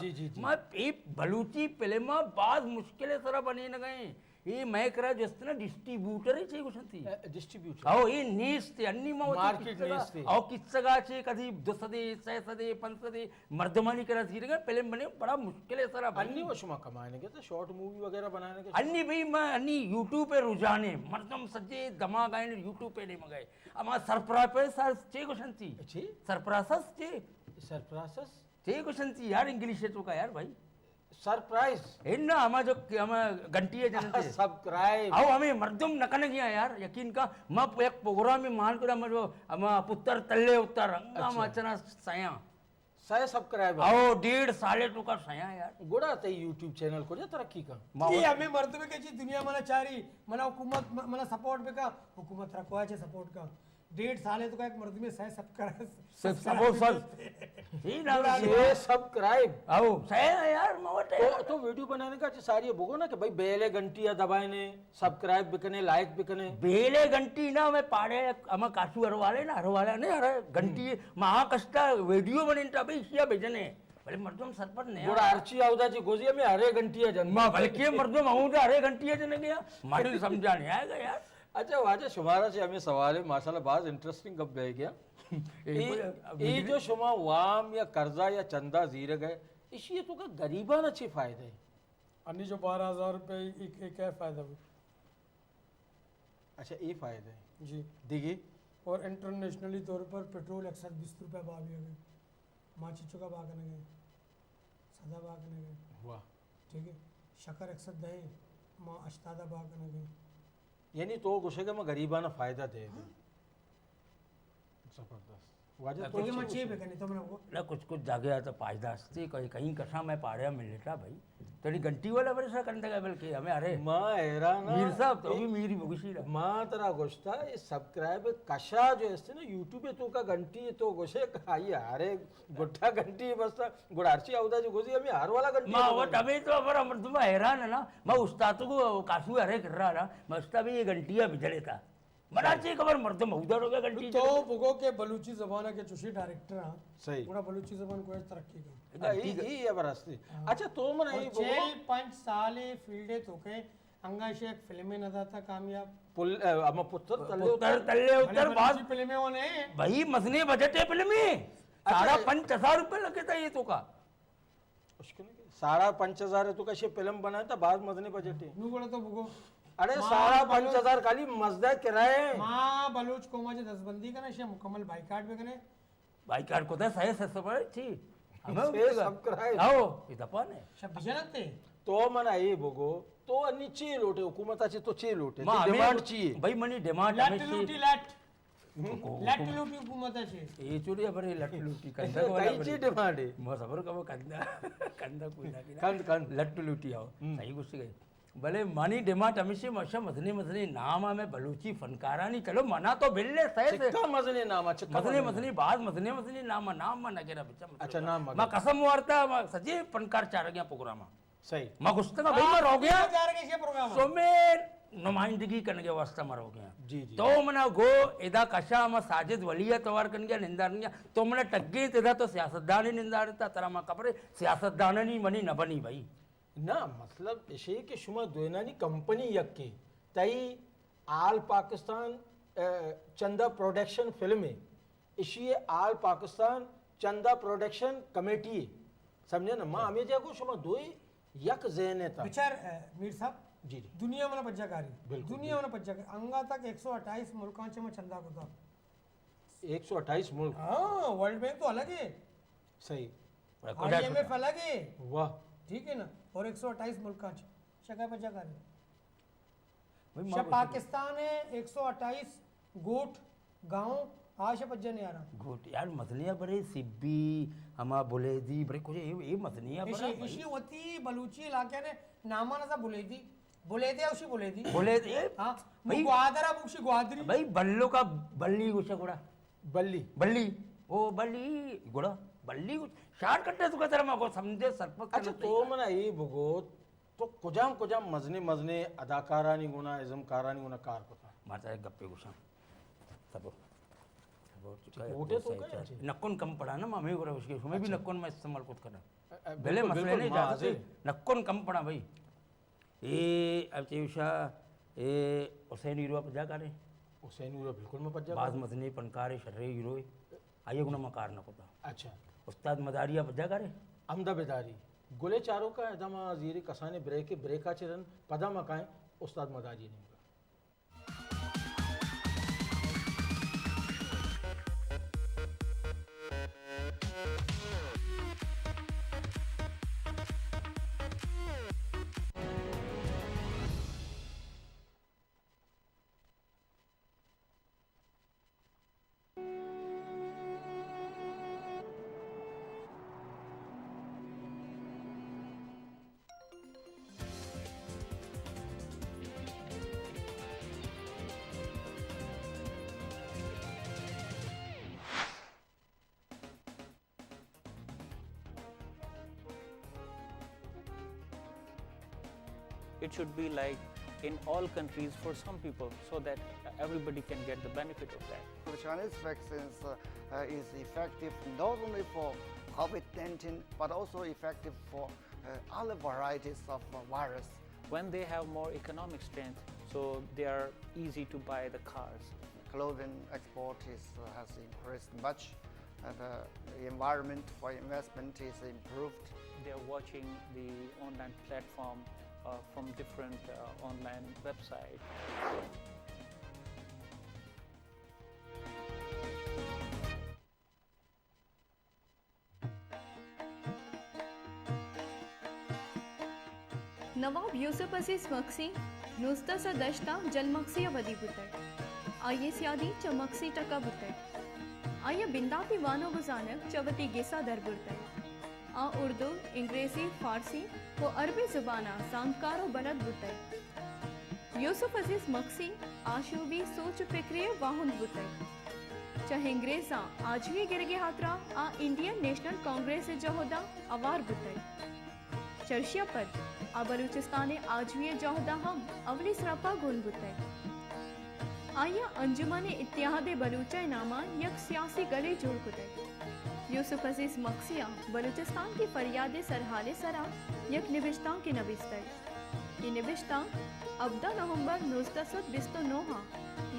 जी मैं ए बलूची फिल्म बाद मुश्किल सरा बने न गए ये मैं करा जस्ट ना डिस्ट्रीब्यूटर ही चाहिए कुछ थी डिस्ट्रीब्यूटर आओ ये नीस थे अन्नी माँ मार्केट नीस थे आओ किस्सगा चे कदी 200 600 500 मर्दमानी करा धीरे गए फिल्म बने बड़ा मुश्किल है सर अन्नी वो शुमा कमाने के तो शॉर्ट मूवी वगैरह बनाने के अन्नी भाई मैं अन्नी यूट्यूब पे रुझाने मर्दम सज्जे दमाग आए यूट्यूब पे नहीं मगाए अमा सरप्राइज पे सर चे कुछ थी सरप्राइज चे कुछ थी यार इंग्लिश है तो का यार भाई सरप्राइज इन्ना हमा जो हमा घंटी है जनते सब्सक्राइब आओ हमें मर्दम नकन गया यार यकीन का मैं एक प्रोग्राम में मान कर जो हम पुत्र तल्ले उतर रंगा मचना सया सय सब्सक्राइब आओ 1.5 साल तो का सया यार गुड़ा ते YouTube चैनल को जा तरक्की का ये हमें मर्दबे के जी दुनिया मना चारी मना हुकूमत मना सपोर्ट पे का हुकूमत रखवा है सपोर्ट का 1.5 साल है तो का एक मर्द में सह सपोर्ट ठीक ना ये सब्सक्राइब आओ सया यार मोटे तो वीडियो बनाने का सारी बोगो ना कि भाई बेले घंटिया दबाने सब्सक्राइब बिकने लाइक बिकने बेले घंटी ना मैं पाड़े हम काशू हरवाले ना हरवाला नहीं अरे घंटी महा कष्ट वीडियो बनेटा भाई इसिया भेजने भले मर्दम सरपंच ने गोड़ा अर्ची आवदा जी गोजिया में हरे घंटिया जन मां बल्कि मर्दम आऊं तो हरे घंटिया जन गया मारी समझाने आएगा यार अच्छा वाजे शुमारा से हमें सवाल है माशाल्लाह बहुत इंटरेस्टिंग कब बह गया ये जो शुमा वाम या कर्जा या चंदा जीरे गए इसी तो का गरीबा न अच्छे फायदे है अन्नी जो 12,000 रुपए एक क्या फायदा हुआ अच्छा ये फायदे है जी देखिए और इंटरनेशनली तौर पर पेट्रोल 120 रुपये भाव भी गए माचिचो का भाग गए सदा भाग गए वाह ठीक है शक्कर 110 माँ अष्टादा भाग गए यानी तो गुस्से का मैं गरीबा ना फायदा दे जबरदस्त वाजे तो ये मच्छी पे करनी तो मैंने वो ना कुछ जागे तो फायदा हस्ती कहीं कहीं कसा मैं पाड़िया मिल लेता भाई तो नहीं घंटी वाला बड़े सा करने का बल्कि हमें अरे माँ हैरान मीर साहब तो भी मेरी भुगसी माँ तेरा गोश्ता ये सब्सक्राइब कशा जो है ना यूट्यूब पे तो का घंटी तो गोशे आई अरे गुट्ठा घंटी बस गुड़ारची आवदा जो गोजी हमें हार वाला घंटी माँ वो तभी तो हमारा मर्दमा हैरान है ना मैं उस्ताद को काशू हरे कर रहा ना मैं उस्ताद भी ये घंटिया बिजले था बड़ा अच्छी खबर मर्दम उधर हो गया घंटी तो बुगो के बलूची जबान के चुशी डायरेक्टर हां सही पूरा बलूची जबान को तरक्की का ये जबरदस्ती अच्छा तो मन ये 4-5 साल फील्डे तो के अंगा शेख फिल्में न था कामयाब पुल अम पुत्र तल्ले उत्तर तल्ले उत्तर बात फिल्में होने भाई मसने बजट है फिल्म में 5,500 रुपये लगे था ये तो का 5,500 आहे, तू कशी फिल्म बनायता बाद मजने बजेट आहे. नू बोलतो बुगो अरे 5,500 खाली मजदा किराए. माँ बलूच कोमाचे दसबंदी का ना शे मुकम्मल बाइकाट में कने भाई कार को था सही सस्ता पड़े थी हमें से सब कराए. आओ इधर पाने शब बिजनते तो म्हणा ये बघो तो आणि चेल होते हुकुमताची तो चेल होते मां डिमांड ची भाई मनी डिमांड लट हमें लूटी लट लट लूटी हुकूमताचे ये चोरी बरे लट लुटी कंदा काहीची डिमांड आहे. मग सबर का कंदा कंदा कुदा कंद लट लुटी आओ सही गोष्टी गई भले मानी डिमांड हमेशा मशा मसने मसने नाम में बलूची फनकारा नहीं चलो मना तो बिल्ले सही से चिक्का मजने नामा चिक्का मसने मसने बाद मसने मसने नाम नाम मा नगेरा बिचा अच्छा नाम मा कसम वारता मा सजे फनकार चार गया प्रोग्राम सही मा गुस्ता का भाई मा रो गया जा रहे के प्रोग्राम सो में नुमाइंदगी करने के वास्ता मा रो गया जी जी तो मना गो इदा कशा मा साजिद वलिया तवार कन गया निंदार गया तो मना टग्गे तेदा तो सियासतदान ही निंदार था तरा मा खबर सियासतदान नहीं मनी न बनी भाई ना मतलब इशे के शुमा दोनानी कंपनी यक्के तई आल पाकिस्तान चंदा प्रोडक्शन फिल्म है इशी आल पाकिस्तान चंदा प्रोडक्शन कमेटी समझे ना माँ हमें जाको शुमा दोई यक ज़हन था विचार मीर साहब जी जी दुनिया में पज्जाकारी बिल्कुल, दुनिया में पज्जाकारी अंगा तक 128 मुल्कांचे में चंदा को था 128 मुल्क हाँ वर्ल्ड बैंक तो अलग है सही IMF अलग है वाह ठीक है ना और 128 मुल्कांचे शका पज्जाकारी भाई शा पाकिस्तान है 128 गोट गांव आशा पज्जा नहीं आ रहा गुड यार मसलियां बड़े सिब्बी हमा बुलेदी बड़े कुछ ये मसलियां इशी बड़ा इशी होती बलूची इलाके ने नामा ना बुलेदी बुलेदी उसी बुलेदी बोले ये हाँ भाई ग्वादरा बुशी ग्वादरी भाई बल्लो का बल्ली गुस्सा गुड़ा बल्ली बल्ली ओ बल्ली गुड़ा बल्ली शार्ट कट्टे तुका तेरा मको समझे सरपत अच्छा तो मना ये बघो तो कुजाम कुजाम मजने मजने अदाकारानी गुना इज़मकारानी गुना कार को था मारता है गप्पे गुस्सा सब वोटे तो क्या है? नक्कोन कम पड़ा ना मामे गुड़ा उसके उसमें भी नक्कोन में इस्तेमाल कुछ करना बिल्कुल, बेले मसले बिल्कुल, नहीं माँ, जाते जी। नक्कोन कम पड़ा भाई ये अब चेवशा ये हुसैन हीरो पर जा करे हुसैन उरा बिल्कुल में पज्जा बाज मसने पनकारे शर्रे हीरो आइए गुना मकार न कोता अच्छा उस्ताद मदारिया पर जा करे अमदा बेदारी गुले चारों का एदमा जीरी कसाने ब्रेका चिरन पदा मकाए उस्ताद मदारी ने It should be like in all countries for some people so that everybody can get the benefit of that. The Chinese vaccines is effective not only for COVID-19 but also effective for other varieties of virus. When they have more economic strength, so they are easy to buy the cars. Clothing export has increased much. The environment for investment is improved. They are watching the online platform from different online websites. नवाब यूसुफ अजीज मक्सी नुस्ता सा दश्ता जलमक्सी वदी बुतर आये सियादी चमक्सी टका बुतर आये बिंदापी वानो गुजानक चवती गिसा दर बुतर आ उर्दू अंग्रेजी फारसी व अरबी जुबाना जानकारो बलद बुतर यूसुफ अजीज मक्सी आशूबी सोच फिक्रिय वाहुन बुतर चाहे अंग्रेजा आजवी गिरगे हात्रा आ इंडियन नेशनल कांग्रेस जहोदा अवार बुतर चर्शिया पद आ बलूचिस्तान आजवी जहोदा हम अवली सरापा गुन बुतर आया अंजुमन इत्तेहाद बलूचा नामा यक सियासी गले जोड़ कुतर यूसुफ अजीज मक्सिया बलूचिस्तान की फरियाद सरहाले सरा यक निविश्ता के नविस्तर की निविष्टा 14 नवंबर 1929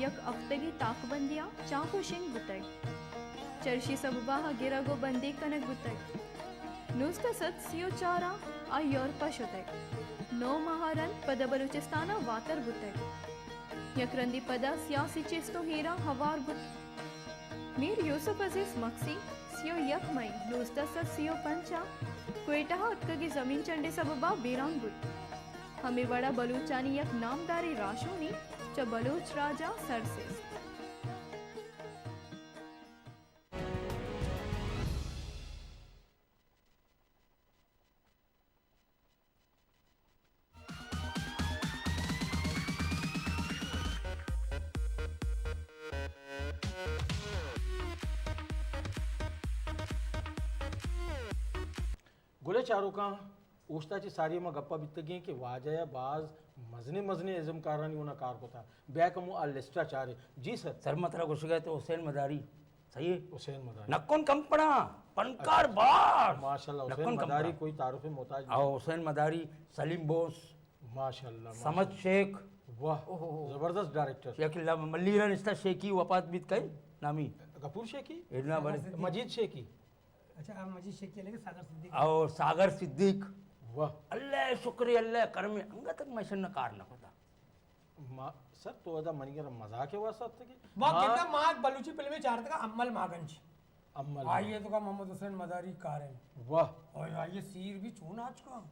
यक अफ्तगी ताकबंदिया चाकुशिंग बुतय चर्शी सबबाह गिरागो बंदी कनक बुतय 1934 आयोर पशुतय 9 महारन पद बलूचिस्ताना वातर बुतय यकरंदी पदा सियासी चेस्तो हीरा हवार बुत मीर यूसुफ अजीज मक्सी सियो यक मई 1935 क्वेटा उत्कगी जमीन चंडे सबबा बीरांग बुत हमें बड़ा बलूचानी यक नामदारी राशोनी च बलूच राजा सरसेस गुले चारोका उस्ताची सारी मग गप्पा बित्तगी की वाजया बाज मजने मजने इज़म कारणी उन्हें कार को था बैकमु अलिस्टा चारे जी सर सर मतलब घुस गए तो हुसैन मदारी सही है हुसैन मदारी नक्कोन कंपना पनकार बार माशाल्लाह हुसैन नक्कोन मदारी कंपना कोई तारुफ मोहताज आओ हुसैन मदारी सलीम बोस माशाल्लाह समद शेख वाह जबरदस्त डायरेक्टर शेख मल्लीरन इस्ता शेखी वफात बीत कई नामी गफूर शेखी इतना बड़े मजीद शेखी अच्छा आप मजीद शेख के लेके सागर सिद्दीक और सागर सिद्दीक वाह अल्लाह शुक्रिया अल्लाह करम अंग तक मशन कार न होता सर तो अदा मनीगर मजाक है वास्ता कि वो कितना माग बलूची फिल्म में चार तक अम्मल मागंज अम्मल आइए तो का मोहम्मद हुसैन मदारी कार है वाह और आइए सीर भी चून आज का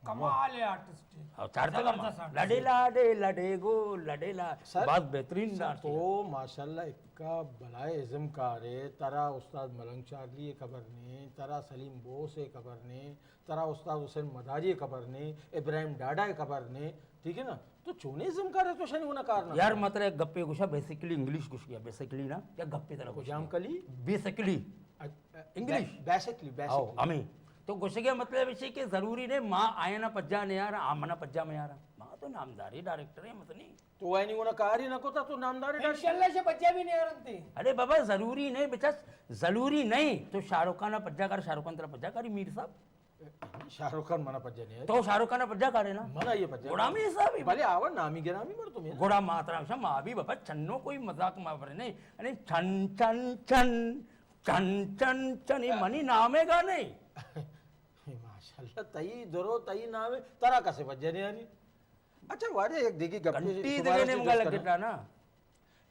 कमाल है आर्टिस्ट और चार तक लड़े लाडे लड़े गो लड़े ला बहुत बेहतरीन डांस तो माशाल्लाह इक्का बलाए इज़म कार है तरा उस्ताद मलंग चार्ली खबर ने तरा सलीम बोस खबर ने तरा उस्ताद हुसैन मदारी खबर ने इब्राहिम डाडा खबर ने ठीक है ना तो चूने इज़म कार है तो शनि होना कार ना यार मतलब गप्पे गुशा बेसिकली इंग्लिश घुस गया बेसिकली ना या गप्पे तरह घुस जाम कली बेसिकली इंग्लिश बेसिकली आओ हमें तो घुस गया मतलब इसे कि जरूरी नहीं माँ आया ना पज्जा नहीं आ रहा आमना पज्जा में आ रहा माँ तो नामदारी डायरेक्टर है मत नहीं तो वही नहीं होना कार ही ना को था तो नामदारी इंशाल्लाह से बच्चा भी नहीं आ रहे थे अरे बाबा जरूरी नहीं बेटा जरूरी नहीं तो शाहरुख खान पज्जा कर शाहरुख खान तेरा पज्जा करी मीर साहब शाहरुख खान मना पज्जा नहीं है तो शाहरुख खान पज्जा करे ना मना ये पज्जा गोड़ा में साहब भले आवा नामी गिरामी मर तुम्हें गोड़ा मात्रा से माँ भी बाबा छन्नो कोई मजाक मार नहीं अरे छन छन छन छन छन छन ये मनी नामेगा नहीं माशाल्लाह तई दरो तई नामे तरा कसे बज्जे नहीं यानी अच्छा वारे एक देखी घंटी देने मंगा लगता ना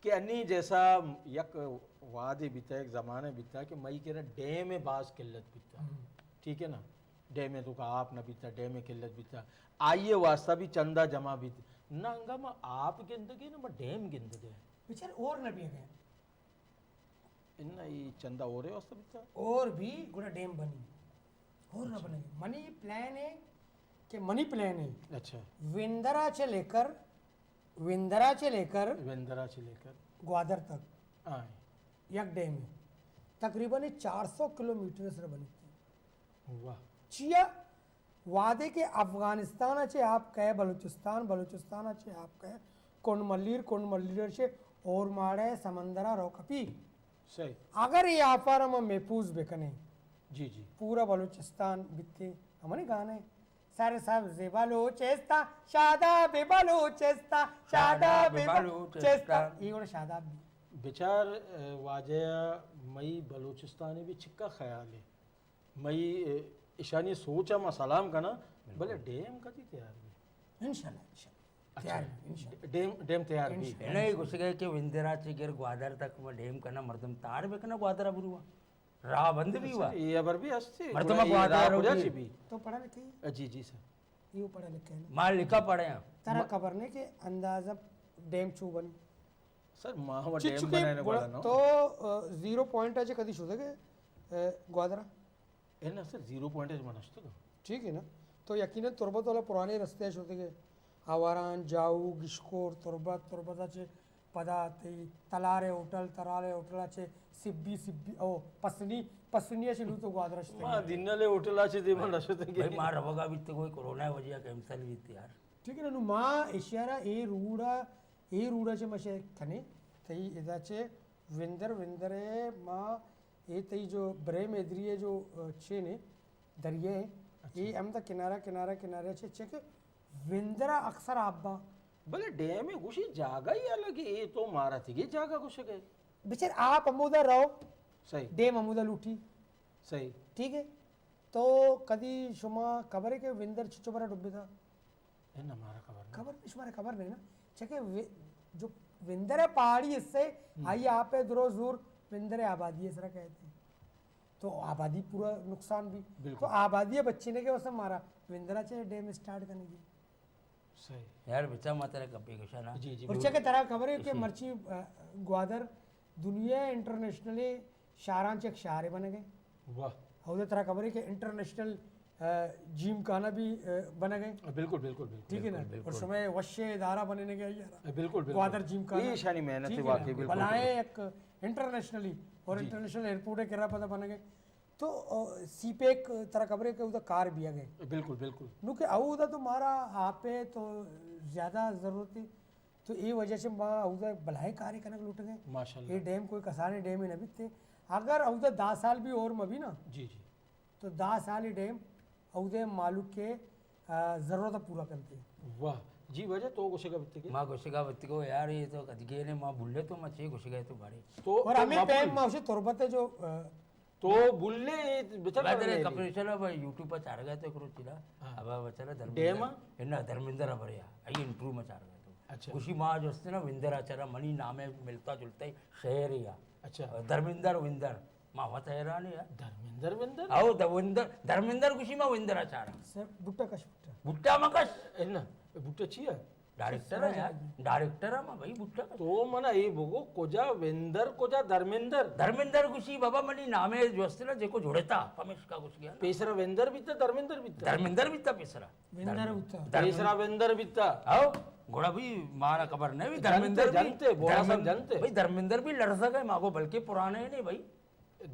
कि अन्नी जैसा यक वादे बीता एक जमाने बीता कि मई के ना डे में बास किल्लत बीता ठीक है ना डे में तो का आप ना बीता डे में किल्लत बीता आइए वास्ता भी चंदा जमा बीत ना अंगा मैं आप गिंदगी ना मैं डेम गिंद दे बेचारे और न भी गए इन्ना ये चंदा और है वास्ता बीता और भी गुड़ा डैम बनी और ना बनेगी मनी प्लान है कि मनी प्लान है अच्छा विंदरा से लेकर वेंदरा से लेकर ग्वादर तक हाँ यक डैम है तकरीबन ये 400 किलोमीटर से बनी थी वाह चिया वादे के अफगानिस्तान अच्छे आप कहे बलूचिस्तान अच्छे आप कहे कोंड से और मारे समंदरा रोकपी सही अगर ये आपार हम महफूज बेकने जी जी पूरा बलूचिस्तान बित्ते हमारे गाने सारे साहब जेबालो चेस्ता शादा बेबालो चेस्ता शादा बेबालो चेस्ता ये और शादा भी बेचार वाजया मई बलूचिस्तानी भी छिक्का ख्याल है मई ईशानी सोचा मा सलाम का ना भले डेम कदी तैयार भी इंशाल्लाह तैयार इंशाल्लाह डेम तैयार भी नहीं घुस गए कि विंदरा से गिर ग्वादर तक में डेम करना मर्दम तार में करना ग्वादर अब हुआ राह बंद भी हुआ ये अबर भी हस्ती मर्दम ग्वादर हो जाची भी तो पढ़ा लिखे जी जी सर ये पढ़ा लिखे है माल लिखा पड़े हैं तारा खबर ने के अंदाजा डैम चू बनी सर माहवा डेम बनाने वाला ना तो 0 पॉइंट आहे कधी शोधे के ग्वादरा है ना सर 0 पॉइंट है मनस्त तो ठीक है ना तो यकीनन तुरबत वाला पुराने रस्ते शोधे के आवारान जाऊ गिशकोर तुरबताचे पदाते तलारे होटलाचे सिब्बी ओ पसनी अशी लू तो ग्वादरा मा दिनले होटलाचे ते मन असते भाई मार रवगा भी कोई कोरोना वजह कैंसल भी थी यार ठीक आहे ना मा इशारा ए रूडाचे मासे खने तई इदाचे विंदरे मा ए तई जो ब्रेम एद्रिये जो छे ने दरिये ये हम ता किनारे छे के विंदरा अक्सर आब्बा भले डैम में घुसी जागा ही अलग है ये तो मारा थी ये जागा घुस गए बेचारे आप अमूदा रहो सही डेम अमूदा लूटी सही ठीक है तो कदी शुमा खबर है कि विंदर चिचोबरा डुब्बे था है ना हमारा खबर खबर खबर नहीं ना चके जो विंदर है पहाड़ी इससे आई आप है दुरो दूर विंदर है आबादी ऐसा कहते हैं तो आबादी पूरा नुकसान भी तो आबादी है बच्चे ने के उसने मारा विंदरा चाहे डैम स्टार्ट करने की सही यार बेचा माता कपे कुछ ना जी जी और चके तरह खबर है कि मर्ची ग्वादर दुनिया इंटरनेशनली शारांच एक शहर बन गए वाह और तरह खबर है कि इंटरनेशनल जिम खाना भी बना गए बिल्कुल बिल्कुल बिल्कुल ठीक है ना और समय वश्य इदारा बनने के यार बिल्कुल ग्वादर जिम खाना ये शानी मेहनत है वाकई बिल्कुल बनाए एक इंटरनेशनली और इंटरनेशनल एयरपोर्ट है किरा पता बन गए तो सीपे एक तरह खबर है कि उधर कार भी आ गए बिल्कुल बिल्कुल नु के आओ उधर तो मारा आपे तो ज्यादा जरूरत है तो ये वजह से माँ उधर भलाई कार्य कनक लुट गए माशाल्लाह ये डैम कोई कसाने डैम ही नहीं थे अगर उधर 10 साल भी और मभी ना जी जी तो 10 साल ही डैम उधर मालूक के जरूरत पूरा करते वाह जी वजह तो घुसेगा बत्ती के माँ घुसेगा बत्ती को यार ये तो कदगे ने माँ भूले तो मैं छे घुस गए तो भारी तो और हमें पैम मावशे तुरबत है जो तो बुल्ले बेचारा बेचारे कपड़े चला भाई यूट्यूब पर चार गए तो करो चिरा अब बेचारा डेमा ना धर्मेंद्र भरिया आई इंटरव्यू में चार गए तो अच्छा खुशी माँ जो असते ना विंदराचारा मनी नामे मिलता जुलता ही शहर ही या अच्छा धर्मेंद्र विंदर माँ होता हैरान यार धर्मेंद्र विंदर आओ धर्मेंद्र खुशी माँ विंदराचारा सर बुट्टा कश बुट्टा मकश है ना बुट्टा चिया डायरेक्टर है यार डायरेक्टर है माँ भाई बुट्टा तो मना ये बघो कोजा वेंदर कोजा धर्मेंद्र खुशी बाबा मनी नामे जो असते ना जेको जोड़ता पमेश का कुछ गया पेसरा वेंदर बिता धर्मेंद्र बिता पेसरा विंदर उत्ता पेसरा वेंदर बिता आओ घोड़ा भी मारा खबर नहीं भी जानते बोला सब जानते भाई धर्मेंद्र भी लड़ सके मागो बल्कि पुराने है नहीं भाई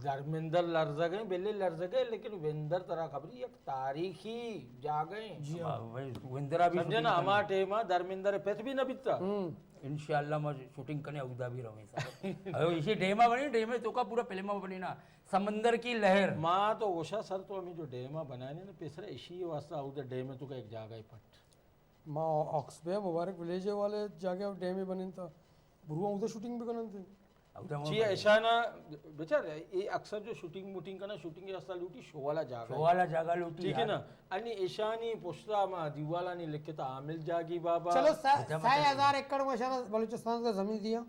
धर्मेंद्र लड़ गए बेले लड़ गए लेकिन वेंदर तरह खबरी एक तारीखी जा गए भाई विंदरा भी समझे ना हमारे टेम धर्मेंद्र पेथ भी न बिता इंशाल्लाह मैं शूटिंग करने अबू धाबी रहूँ साहब इसी डेमा बनी डेमे तो का पूरा फिल्म बनी ना समंदर की लहर माँ तो ओशा सर तो हमें जो डेमा बनाए ना पेसरा इसी वास्ता उधर डेमे तो का एक जागा ही पट माँ ऑक्सबे मुबारक विलेज वाले जाके डैम ही बने था बुरुआ उधर शूटिंग भी करना थे जी ऐसा ना बेचारे ये अक्सर जो शूटिंग मुटिंग का ना शूटिंग रास्ता लूटी शोवाला जागा लूटी ठीक है ना आणि ऐशानी पोस्टा मा दिवाला ने लिखे था आमिल जागी बाबा चलो 6000 एकड़ मशाना बलूचिस्तान का जमीन दिया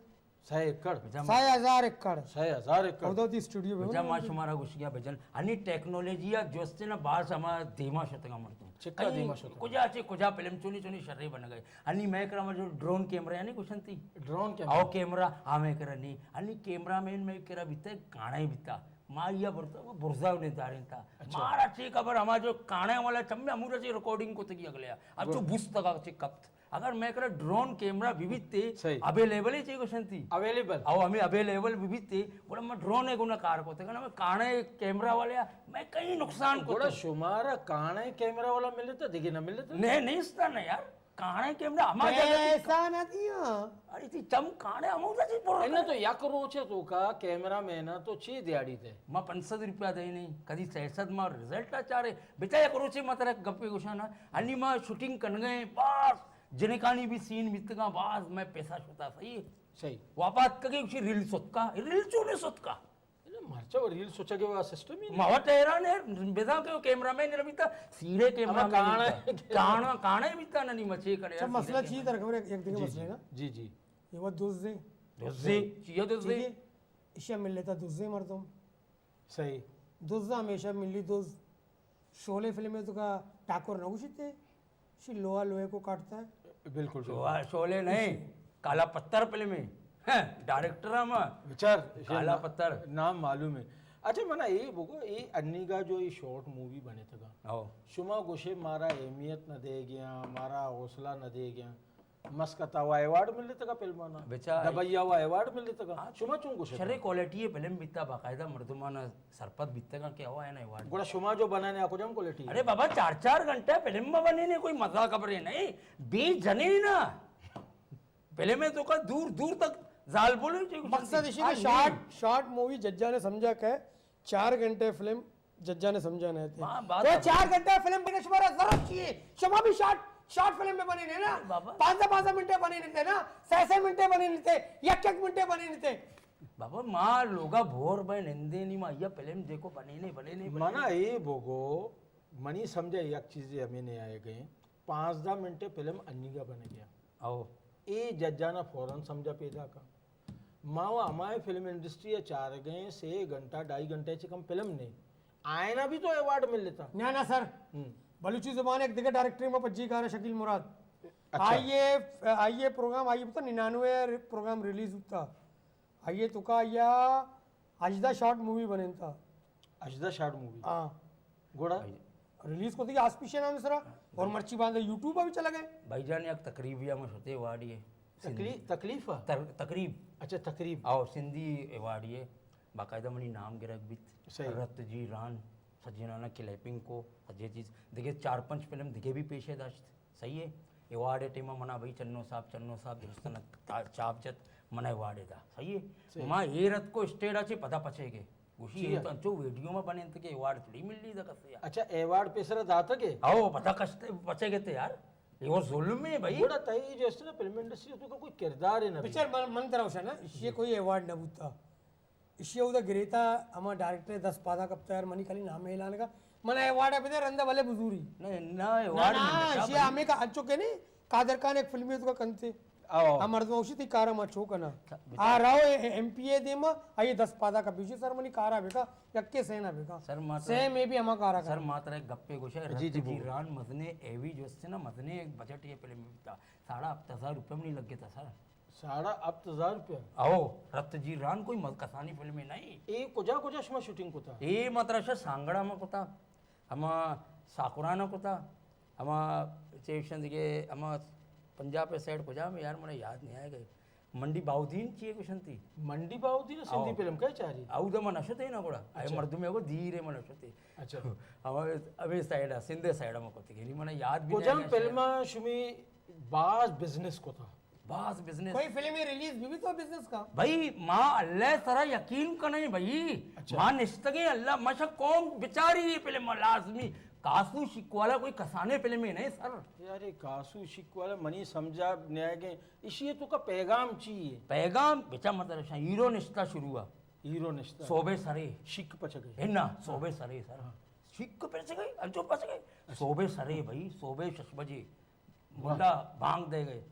6 एकड़ 6000 एकड़ 6000 एकड़ उधर ती स्टुडिओ में बेजा माश हमारा घुस गया भजन आणि टेक्नॉलॉजी या जो असते ना बास हमारा धीमा शतका म्हणतो चिक्का धीमा शतका कुजा फिल्म चुनी चुनी शर्रे बन गए आणि मैं करा जो ड्रोन कैमरा यानी कुछ ती ड्रोन आओ कैमरा आमे करा नी आणि कैमरामैन में करा बिता काणाई बिता माया भरता वो बुरजा ने दारिंता मारा ची खबर हमारा जो काणे वाला चम्मे अमूरा ची रिकॉर्डिंग को तकी अगले अब जो पुस्तका ची कप्त अगर मैं करा ड्रोन कैमरा विविध थे अवेलेबल ही चाहिए क्वेश्चन थी अवेलेबल आओ हमें अवेलेबल विविध थे बोला मैं ड्रोन है गुना कार को थे मैं काणे कैमरा वाले मैं कहीं नुकसान को बोला शुमारा काणे कैमरा वाला मिले तो देखिए ना मिले तो नहीं इसता ना यार काणे कैमरा हमारे ऐसा ना दिया अरे ती चम काणे अमौदा ची पोर एना तो या करो छे तो का कैमरा में ना तो ची दियाड़ी थे मैं 500 रुपया दे नहीं कधी 66 में रिजल्ट आचारे बेटा या करो छे मात्र गप्पे गुशाना आणि मैं शूटिंग कर गए बस जनेकानी भी सीन मितगा बाज मैं पैसा छोता सही वापास कगे उसी रील सोतका रील चोने सोतका मारचा रील सोचा के वो सिस्टम ही मावा हैरान है बेदा के कैमरामैन ने बिता सीधे कैमरा काणे बिता नहीं मचे करे सब मसला छी तर खबर एक दिन मसले ना जी जी ये वो दुज़े चियो दुज़े इशा मिल लेता दुज़े मर्दम सही दुज़ा हमेशा मिली दुज़ शोले फिल्म में तो का टाकोर ना उछते शी लोहा लोहे को काटता है बिल्कुल शोले नहीं काला पत्थर फिल्म में डायरेक्टर हम विचार काला पत्थर नाम मालूम है अच्छा मना ये बोको ये अन्नीगा जो ये शॉर्ट मूवी बने थे शुमा गोशे मारा अहमियत न दे गया मारा हौसला न दे गया मस्कता हुआ अवार्ड मिल लेता का फिल्म ना दबैया हुआ अवार्ड मिल लेता का शुमा चुन गोशे शरे क्वालिटी है फिल्म बिता बाकायदा मर्दमान सरपत बिता का क्या हुआ है ना अवार्ड गोड़ा शुमा जो बनाने आको जम क्वालिटी अरे बाबा 4-4 घंटे फिल्म में बने ने कोई मजा खबर नहीं 20 जने ना पहले में तो का दूर दूर तक जाल बोले मकसद इसी में शॉर्ट मूवी जज्जा ने समझा के 4 घंटे फिल्म जज्जा ने समझा नहीं थे तो 4 घंटे फिल्म बनने शुमारा जरूरत चाहिए शमा भी शॉर्ट फिल्म में बने नहीं ना बाबा। 5 मिनटे बने नहीं थे ना 6 मिनटे बने नहीं थे 1 मिनटे बने नहीं थे बाबा माँ लोगा भोर भाई निंदे नहीं माँ फिल्म देखो बने नहीं मना ये बोगो मनी समझे एक चीज हमें नहीं आए गए 5-10 मिनटे फिल्म अन्नीगा बन गया आओ ये जज्जाना फौरन समझा पैदा का मावा हमारे फिल्म इंडस्ट्री 4 गए से घंटा 2.5 घंटे से कम फिल्म नहीं आयना भी तो अवार्ड मिल लेता ना सर बलूची जुबान एक दिग्गज डायरेक्टर में पज्जीकार शकील मुराद अच्छा। आइए प्रोग्राम आइए पता 99 प्रोग्राम रिलीज होता आइए तो का या अजदा शॉर्ट मूवी बने था अजदा शार्ट मूवी हाँ घोड़ा रिलीज को थी आसपीशे नाम सरा और मर्ची बांधे यूट्यूब पर भी चला गए भाईजान एक तकरीबिया में होते अवार्ड ये तकलीफ तकरीब अच्छा तकरीब आओ सिंधी अवार्ड ये बाकायदा मनी नाम गिरक भी सही। रत जी रान सज्जनाना क्लैपिंग को सजे चीज देखिए 4-5 फिल्म दिखे भी पेशे दाश्त सही है अवार्ड टीमा मना भाई चन्नो साहब दोस्तन चापचत मना अवार्ड था सही है माँ ये रत को स्टेट अच्छे पता पचेगे उसी ये तो जो वीडियो में बने थे कि अवार्ड थोड़ी मिल रही था कसे अच्छा अवार्ड पेशरा दाता के आओ पता कष्ट पचेगे थे यार ये वो जुल्म है भाई घोड़ा तई जो है ना फिल्म इंडस्ट्री तो कोई किरदार है ना पिक्चर मन तरफ से ना इससे कोई अवार्ड न बूता इससे उधर गिरेता हमारा डायरेक्टर 10 पादा कब तैयार मनी खाली नाम ऐलान का मना अवार्ड है रंदा वाले बुजूरी नहीं ना अवार्ड इससे हमें का अच्छो के नहीं कादर खान एक फिल्म तो कंते आओ हमारे तो उसी थी कारा मा छो कना आ रहो एमपीए दे मा आइए 10 पादा का पीछे सर मनी कारा बेका यक्के सेना बेका सर मात्र से में भी हमा कारा सर मात्र एक गप्पे गोशे जी रान मजने एवी जो से ना मजने एक बजट ये फिल्म था 7,500 रुपये में नहीं लग गया था सर 7,500 रुपया आओ रत जी रान कोई कसानी फिल्म में नहीं ए कुजा शमा शूटिंग को था ये मात्र से सांगड़ा में कोता हम साकुराना कोता हम स्टेशन के हम पंजाब पे साइड कुजा में यार मुझे याद नहीं आएगा मंडी बाउदीन चाहिए क्वेश्चन थी मंडी बाउदी ना सिंधी फिल्म क्या चाह रही आउदा मन अशते ना कोड़ा अरे मर्द में को धीरे मन अशते अच्छा हमारे अबे साइड सिंधे साइड में कोती गेली मन याद भी कुजा फिल्म शुमी बाज बिजनेस को था बास बिजनेस कोई फिल्म में रिलीज भी तो बिजनेस का भाई माँ अल्लाह सरा यकीन का नहीं भाई माँ निस्तगे अल्लाह मशा कौन बेचारी ये फिल्म लाजमी कासू शिकवाला कोई कसाने फिल्म ही नहीं सर यार ये कासू शिकवाला मनी समझा न्याय के इसी तो का पैगाम चाहिए पैगाम बेचा मतलब हीरो निस्ता शुरू हुआ हीरो निश्ता सोबे सरे शिक पच गई है ना सोबे सरे सर शिक पे से गई अल्चो पच गई सोबे सरे भाई सोबे 6 बजे मुंडा भांग दे गए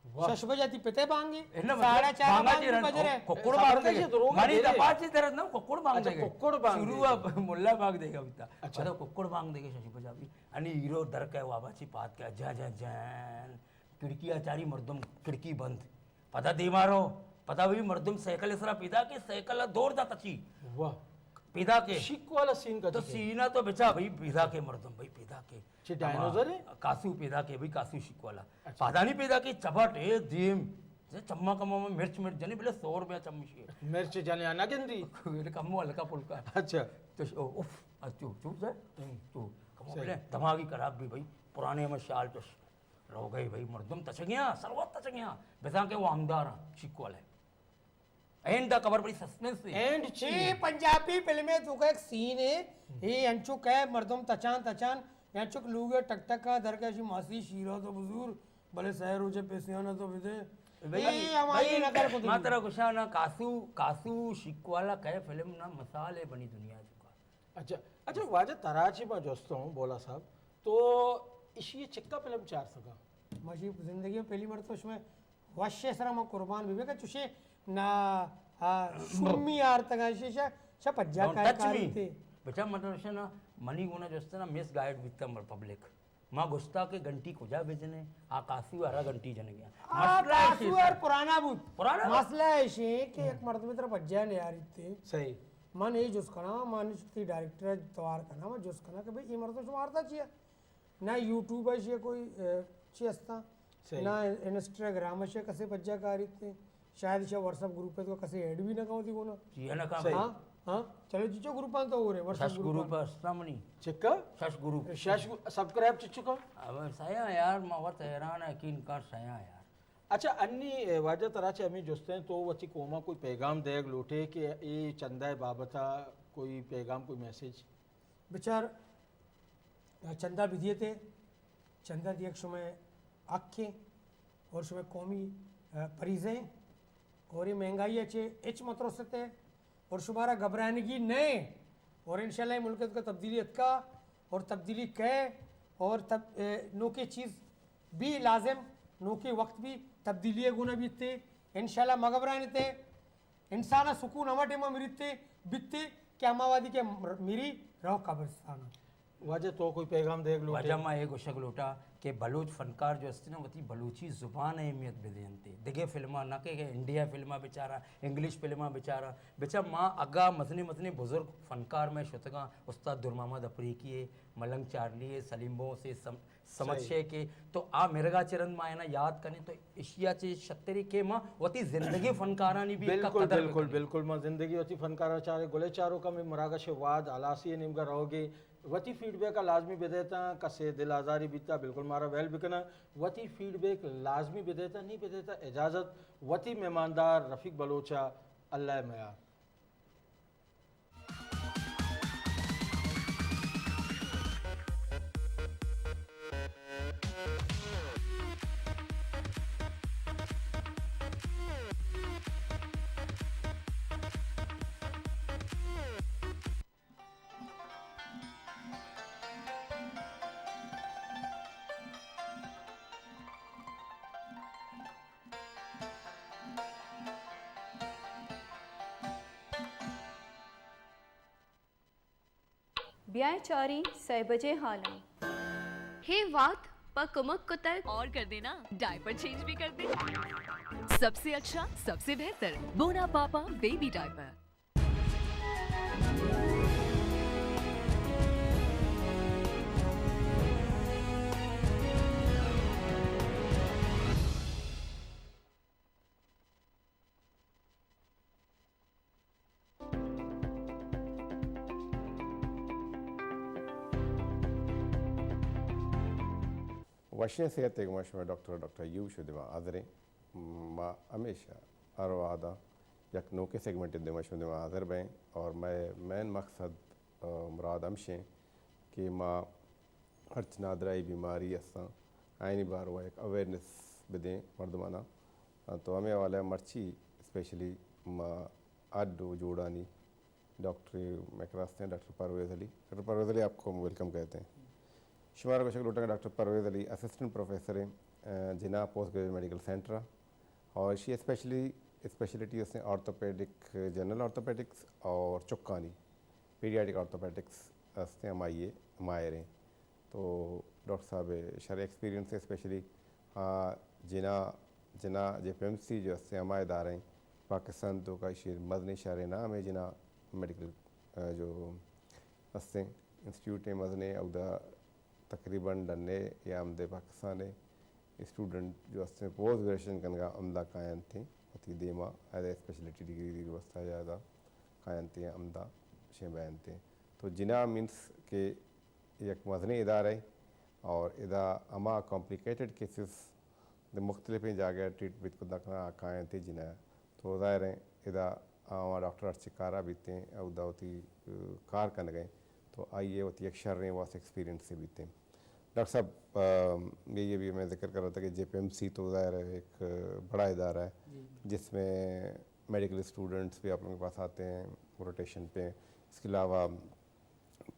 शश बजाती पिते बांगे என்ன 4:30 बांगा बज रहे कोकुड़ बांग देगे मारी दपाची तरह ना कोकुड़ बांग अच्छा, देगे कोकुड़ बांग शुरू हुआ मुल्ला बांग देगा बिता अच्छा कोकुड़ बांग देगे शशि पंजाबी आणि हीरो दर काय वाबाची पात काय जा जा जान खिड़की आचारी मर्दम खिड़की बंद पता दे मारो पता भी मर्दम साइकिल इसरा पिदा के साइकिल दौड़ जाता छी वाह पिदा के शिक वाला सीन का तो सीना तो बेचा भाई पिदा के मर्दम भाई पिदा के चे डायनासोर है कासू पैदा के भाई कासू शिकवाला पादानी पैदा की चपट एक दीम जे चम्मा कम्मा में मिर्च जने बोले 100 रुपया चम्मच है मिर्च जाने आना गेंदी मेरे कम्मो हल्का फुल्का अच्छा तो उफ चुप चुप जा तू कम्मो बोले दिमागी खराब भी भाई पुराने में शाल तो रह गई भाई मर्दम तचगिया सरवत तचगिया बेसा के वो आमदार शिकवाला एंड द कवर बड़ी सस्पेंस है एंड ये पंजाबी फिल्म में तो का एक सीन है ये अंचुक है मर्दम तचान अंचुक लूगे टकटका दरकाशी मासी शीरा तो बुजुर्ग भले शहर हो पेशियाना तो विदे ये हमारी नगर को मात्र कुशा ना कासू शिकवाला कहे फिल्म ना मसाले बनी दुनिया चुका अच्छा वाजे तराची में जोस्ता हूँ बोला साहब तो इसी चिक्का फिल्म 4 सका मशी जिंदगी में पहली बार तो उसमें वश्य श्रम कुर्बान विवेक चुशे ना शुम्मी यार तगाशी शा पज्जा काय थे बेटा मतलब ना मनी गुना जोस्ता ना miss guide with the public माँ गुस्ता के घंटी कुजा भेजने आकाशी वाला घंटी जन गया मसला है यार पुराना पुराना मसला है कि एक मर्द में तरह पज्जा ने यार इतने सही मन ये जुस करना मन थी डायरेक्टर तवार करना मैं जुस करना कि भाई ये मर्द तो मारता चाहिए ना यूट्यूब है कोई चीज़ता ना इंस्टाग्राम है कसे पज्जा कारी थे शायद इसे व्हाट्सएप ग्रुप पे तो कसे ऐड भी ना कहूँ थी कोना जी ना काम हाँ चलो जीचो ग्रुप तो हो रहे शश ग्रुप अस्तामनी चिक्का शश ग्रुप सब्सक्राइब चिच्चुका अब सया यार मावत हैरान है किन का सया यार अच्छा अन्नी वाजा तरह से हमें जोस्ते हैं तो वची कोमा कोई पैगाम देग लोटे कि ये चंदा बाबता कोई पैगाम कोई मैसेज बेचार चंदा विधिये थे चंदा दियक शुमें आँखें और शुमें कौमी परीज़ें और ये महंगाई अच्छे एच मतरसते और शुमारा घबरानगी नए और इंशाल्लाह मुल्क का तब्दीली का और तब्दीली कह और तब नो के चीज़ भी लाजिम नो के वक्त भी तब्दीली गुना भी थे इंशाल्लाह मगबरान थे इंसान सुकून अमटे में मिरते बिते क्या मावादी के मिरी रहो कब्रिस्तान वाजे तो कोई पैगाम देख लो वजह मां एक उशक लोटा के बलूच फनकार जो असती ना वती बलूची ज़ुबान अहमियत बेदनते दिगे फिल्मा ना के इंडिया फिल्मा बेचारा इंग्लिश फिल्मा बेचारा बेचा माँ अगा मसनी मसनी बुजुर्ग फनकार में शुतगा उस्ताद दुर मोहम्मद अफरीकी मलंग चार्ली सलीमों से समझे के तो आ मिर्गा चिरंद माँ ना याद करने तो एशिया चे शतरी के माँ वती जिंदगी फनकारानी भी बिल्कुल बिल्कुल बिल्कुल माँ जिंदगी वती फनकारा चारे गुले चारों का में मरागश वाद आलासी निमगा रहोगे वती फीडबैक का लाजमी बेदेता कसे दिल आज़ारी बीता बिल्कुल मारा वेल बिकना वती फीडबैक लाजमी बेदेता नहीं बेदेता इजाज़त वती मेहमानदार रफ़ीक बलोचा अल्लाह मयार। ब्याह चारी 6 बजे हालन हे वात पकमक कुतर और कर देना डायपर चेंज भी कर दे। सबसे अच्छा सबसे बेहतर बोना पापा बेबी डायपर। वशे सेहत एक मशवर डॉक्टर यू शुदिमा आदरे माँ हमेशा हर वादा यक नोके सेगमेंट दे मशुदिमा हाजिर बें और मैं मेन मकसद मुराद हमशे कि माँ हर नादराई बीमारी असा आइनी बार हुआ एक अवेयरनेस बदें मर्दमाना तो हमें वाला मर्ची स्पेशली माँ आडो जोड़ानी डॉक्टर मैकरास्ते हैं डॉक्टर परवेज़ अली। डॉक्टर परवेज़ अली आपको वेलकम कहते हैं। शुमार को शक्ल doctor Parvez Ali assistant professor हैं Jinnah post graduate medical centre और शी स्पेशलिटी उसने ऑर्थोपेडिक जनरल ऑर्थोपेडिक्स और चुक्कानी पीडियाटिक ऑर्थोपेडिक्स उसने माहिर हैं। तो डॉक्टर साहब शर एक्सपीरियंस स्पेशली जिना JPMC जो उससे हमायेदार हैं पाकिस्तान तो का शेर मदनी शहर ना में जिना मेडिकल जो उससे इंस्टीट्यूट मदने अवदा तकरीबन डन्ने या अमदे पाकिस्तान स्टूडेंट जो उससे पोस्ट ग्रेजुएशन कनगा अमदा कायन थे अति देमा एज ए स्पेशलिटी डिग्री की व्यवस्था ज़्यादा कायन थे अमदा शे बयान थे। तो जिना मीन्स के एक मजने इदारे और इदा अमा कॉम्प्लिकेटेड केसेस मुख्तलिफ जगह ट्रीटमेंट को दखना कायन थे जिना तो ज़ाहिर है इदा आवा डॉक्टर अर्चिकारा भी थे उदा होती कार कन गए तो आइए होती एक शर्रें वास एक्सपीरियंस से भी थे। डॉक्टर साहब ये भी मैं जिक्र कर रहा था कि JPMC तो ज़ाहिर है एक बड़ा इदारा है जिसमें मेडिकल स्टूडेंट्स भी आप लोगों के पास आते हैं रोटेशन पे। इसके अलावा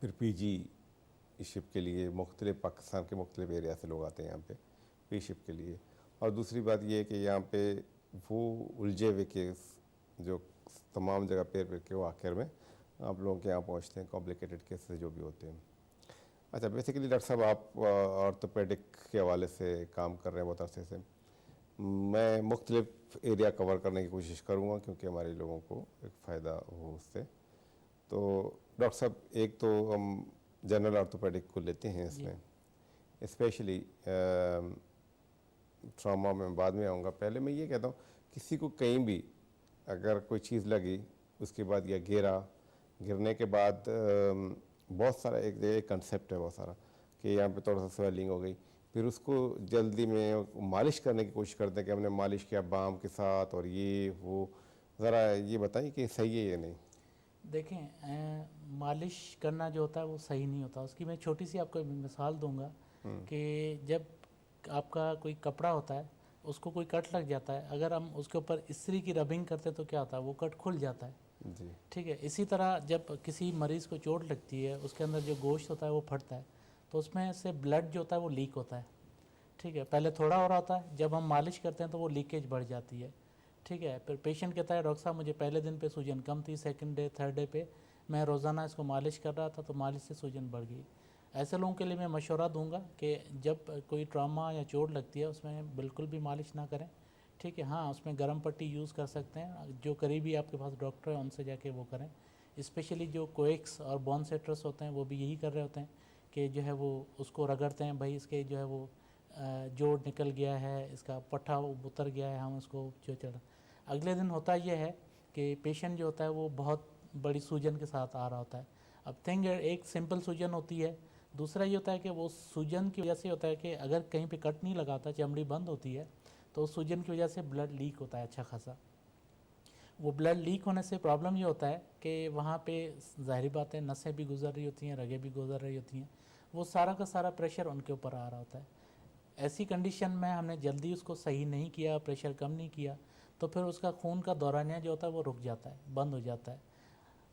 फिर PG शिप के लिए मुख्तलिफ पाकिस्तान के मुख्तलिफ एरिया से लोग आते हैं यहाँ पे पी शिप के लिए। और दूसरी बात ये है कि यहाँ पे वो उलझे हुए केस जो तमाम जगह पे के वो आखिर में आप लोगों के यहाँ पहुँचते हैं कॉम्प्लिकेटेड केसेस जो भी होते हैं। अच्छा बेसिकली डॉक्टर साहब आप ऑर्थोपेडिक के हवाले से काम कर रहे हैं बहुत अरसे से। मैं मुख्तलिफ एरिया कवर करने की कोशिश करूँगा क्योंकि हमारे लोगों को एक फ़ायदा हो उससे। तो डॉक्टर साहब एक तो हम जनरल ऑर्थोपेडिक को लेते हैं इसमें स्पेशली ट्रॉमा में बाद में आऊँगा। पहले मैं ये कहता हूँ किसी को कहीं भी अगर कोई चीज़ लगी उसके बाद या गिरने के बाद बहुत सारा एक कंसेप्ट है बहुत सारा कि यहाँ पे थोड़ा सा स्वेलिंग हो गई फिर उसको जल्दी में मालिश करने की कोशिश करते हैं कि हमने मालिश किया बाम के साथ और ये वो ज़रा ये बताइए कि सही है या नहीं। देखें मालिश करना जो होता है वो सही नहीं होता। उसकी मैं छोटी सी आपको मिसाल दूंगा कि जब आपका कोई कपड़ा होता है उसको कोई कट लग जाता है, अगर हम उसके ऊपर इस्त्री की रबिंग करते हैं तो क्या होता है, वो कट खुल जाता है। जी ठीक है, इसी तरह जब किसी मरीज़ को चोट लगती है उसके अंदर जो गोश्त होता है वो फटता है, तो उसमें से ब्लड जो होता है वो लीक होता है। ठीक है, पहले थोड़ा हो रहा होता है, जब हम मालिश करते हैं तो वो लीकेज बढ़ जाती है। ठीक है, फिर पेशेंट कहता है डॉक्टर साहब मुझे पहले दिन पे सूजन कम थी, सेकंड डे थर्ड डे पे मैं रोज़ाना इसको मालिश कर रहा था तो मालिश से सूजन बढ़ गई। ऐसे लोगों के लिए मैं मशवरा दूंगा कि जब कोई ट्रॉमा या चोट लगती है उसमें बिल्कुल भी मालिश ना करें। ठीक है, हाँ उसमें गर्म पट्टी यूज़ कर सकते हैं, जो करीबी आपके पास डॉक्टर है उनसे जाके वो करें। स्पेशली जो कोएक्स और बॉन सेटर्स होते हैं वो भी यही कर रहे होते हैं कि जो है वो उसको रगड़ते हैं, भाई इसके जो है वो जोड़ निकल गया है, इसका पट्टा उतर गया है, हम उसको जो चढ़। अगले दिन होता यह है कि पेशेंट जो होता है वो बहुत बड़ी सूजन के साथ आ रहा होता है। अब थिंग एक सिंपल सूजन होती है, दूसरा ये होता है कि वो सूजन की वजह से होता है कि अगर कहीं पे कट नहीं लगाता, चमड़ी बंद होती है, तो उस सूजन की वजह से ब्लड लीक होता है अच्छा खासा। वो ब्लड लीक होने से प्रॉब्लम ये होता है कि वहाँ पे ज़ाहिरी बात है नसें भी गुजर रही होती हैं, रगें भी गुजर रही होती हैं, वो सारा का सारा प्रेशर उनके ऊपर आ रहा होता है। ऐसी कंडीशन में हमने जल्दी उसको सही नहीं किया, प्रेशर कम नहीं किया, तो फिर उसका खून का दौरानिया जो होता है वो रुक जाता है, बंद हो जाता है।